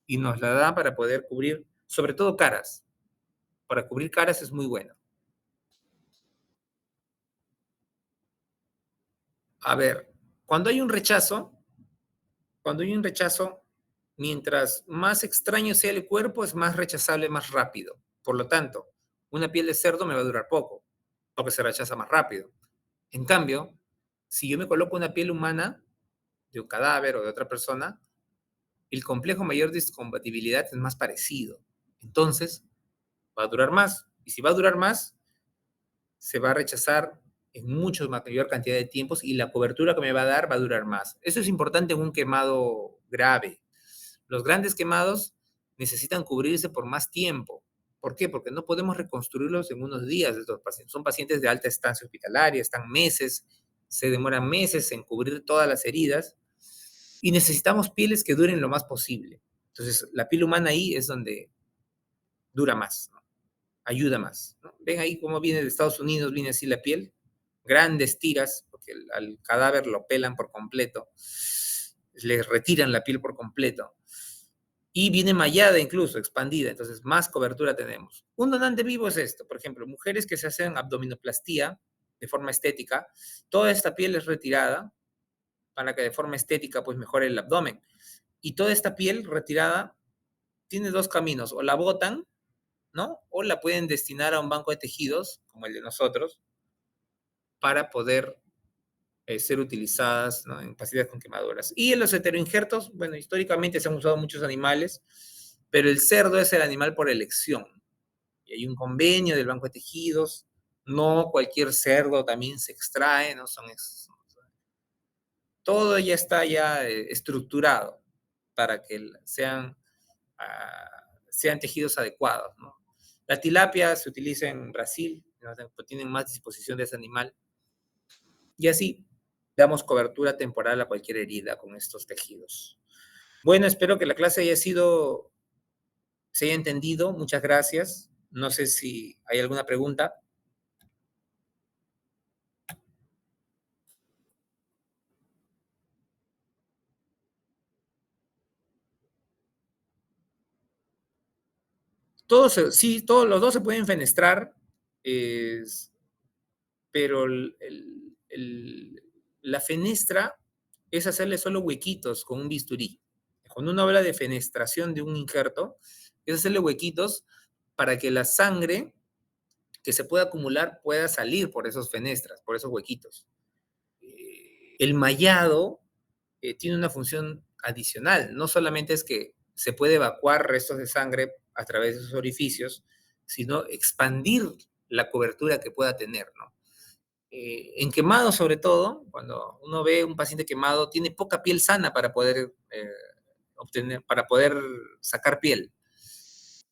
Speaker 1: y nos la da para poder cubrir, sobre todo caras. Para cubrir caras es muy bueno. A ver, cuando hay un rechazo, cuando hay un rechazo, mientras más extraño sea el cuerpo, es más rechazable más rápido. Por lo tanto, una piel de cerdo me va a durar poco, porque se rechaza más rápido. En cambio, si yo me coloco una piel humana de un cadáver o de otra persona, el complejo mayor de compatibilidad es más parecido. Entonces, va a durar más. Y si va a durar más, se va a rechazar en mucho mayor cantidad de tiempos y la cobertura que me va a dar va a durar más. Eso es importante en un quemado grave. Los grandes quemados necesitan cubrirse por más tiempo. ¿Por qué? Porque no podemos reconstruirlos en unos días estos pacientes. Son pacientes de alta estancia hospitalaria, están meses, se demoran meses en cubrir todas las heridas y necesitamos pieles que duren lo más posible. Entonces, la piel humana ahí es donde dura más, ¿no? Ayuda más, ¿no? Ven ahí cómo viene de Estados Unidos, viene así la piel, grandes tiras, porque al cadáver lo pelan por completo, le retiran la piel por completo, y viene mallada incluso, expandida, entonces más cobertura tenemos. Un donante vivo es esto, por ejemplo, mujeres que se hacen abdominoplastía de forma estética, toda esta piel es retirada para que de forma estética pues mejore el abdomen. Y toda esta piel retirada tiene dos caminos, o la botan, ¿no? O la pueden destinar a un banco de tejidos, como el de nosotros, para poder ser utilizadas, ¿no? En pacientes con quemaduras. Y en los heteroinjertos, bueno, históricamente se han usado muchos animales, pero el cerdo es el animal por elección. Y hay un convenio del banco de tejidos, no cualquier cerdo también se extrae, ¿no? Todo ya está ya estructurado para que sean tejidos adecuados, ¿no? La tilapia se utiliza en Brasil, ¿no? Tienen más disposición de ese animal. Y así damos cobertura temporal a cualquier herida con estos tejidos. Bueno, espero que la clase se haya entendido. Muchas gracias. No sé si hay alguna pregunta. Sí, todos los dos se pueden fenestrar, pero la fenestra es hacerle solo huequitos con un bisturí. Cuando uno habla de fenestración de un injerto, es hacerle huequitos para que la sangre que se pueda acumular pueda salir por esos fenestras, por esos huequitos. El mallado tiene una función adicional, no solamente es que se puede evacuar restos de sangre a través de esos orificios, sino expandir la cobertura que pueda tener, ¿no? En quemado, sobre todo, cuando uno ve un paciente quemado, tiene poca piel sana para poder para poder sacar piel.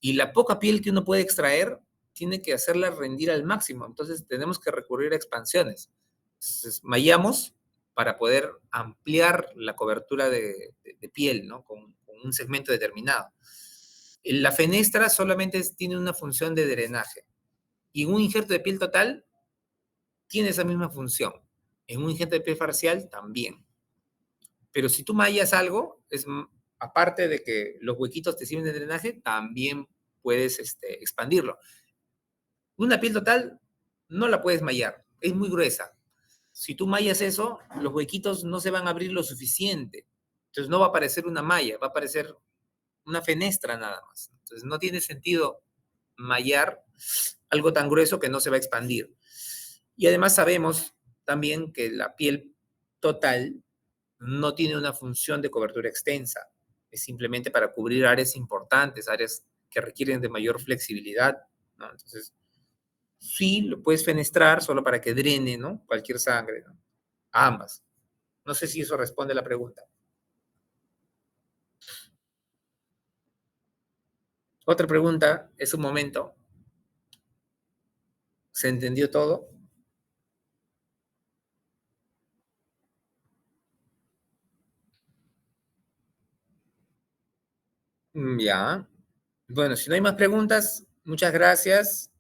Speaker 1: Y la poca piel que uno puede extraer, tiene que hacerla rendir al máximo. Entonces, tenemos que recurrir a expansiones. Entonces, mallamos para poder ampliar la cobertura de piel, ¿no? Con un segmento determinado. La fenestra solamente tiene una función de drenaje. Y en un injerto de piel total, tiene esa misma función. En un injerto de piel parcial también. Pero si tú mallas algo, aparte de que los huequitos te sirven de drenaje, también puedes expandirlo. Una piel total no la puedes mallar, es muy gruesa. Si tú mallas eso, los huequitos no se van a abrir lo suficiente. Entonces no va a aparecer una malla, va a aparecer una fenestra nada más. Entonces no tiene sentido mallar algo tan grueso que no se va a expandir. Y además sabemos también que la piel total no tiene una función de cobertura extensa. Es simplemente para cubrir áreas importantes, áreas que requieren de mayor flexibilidad, ¿no? Entonces, sí, lo puedes fenestrar solo para que drene, ¿no? Cualquier sangre, ¿no? A ambas. No sé si eso responde a la pregunta. Otra pregunta, es un momento. ¿Se entendió todo? Ya. Bueno, si no hay más preguntas, muchas gracias.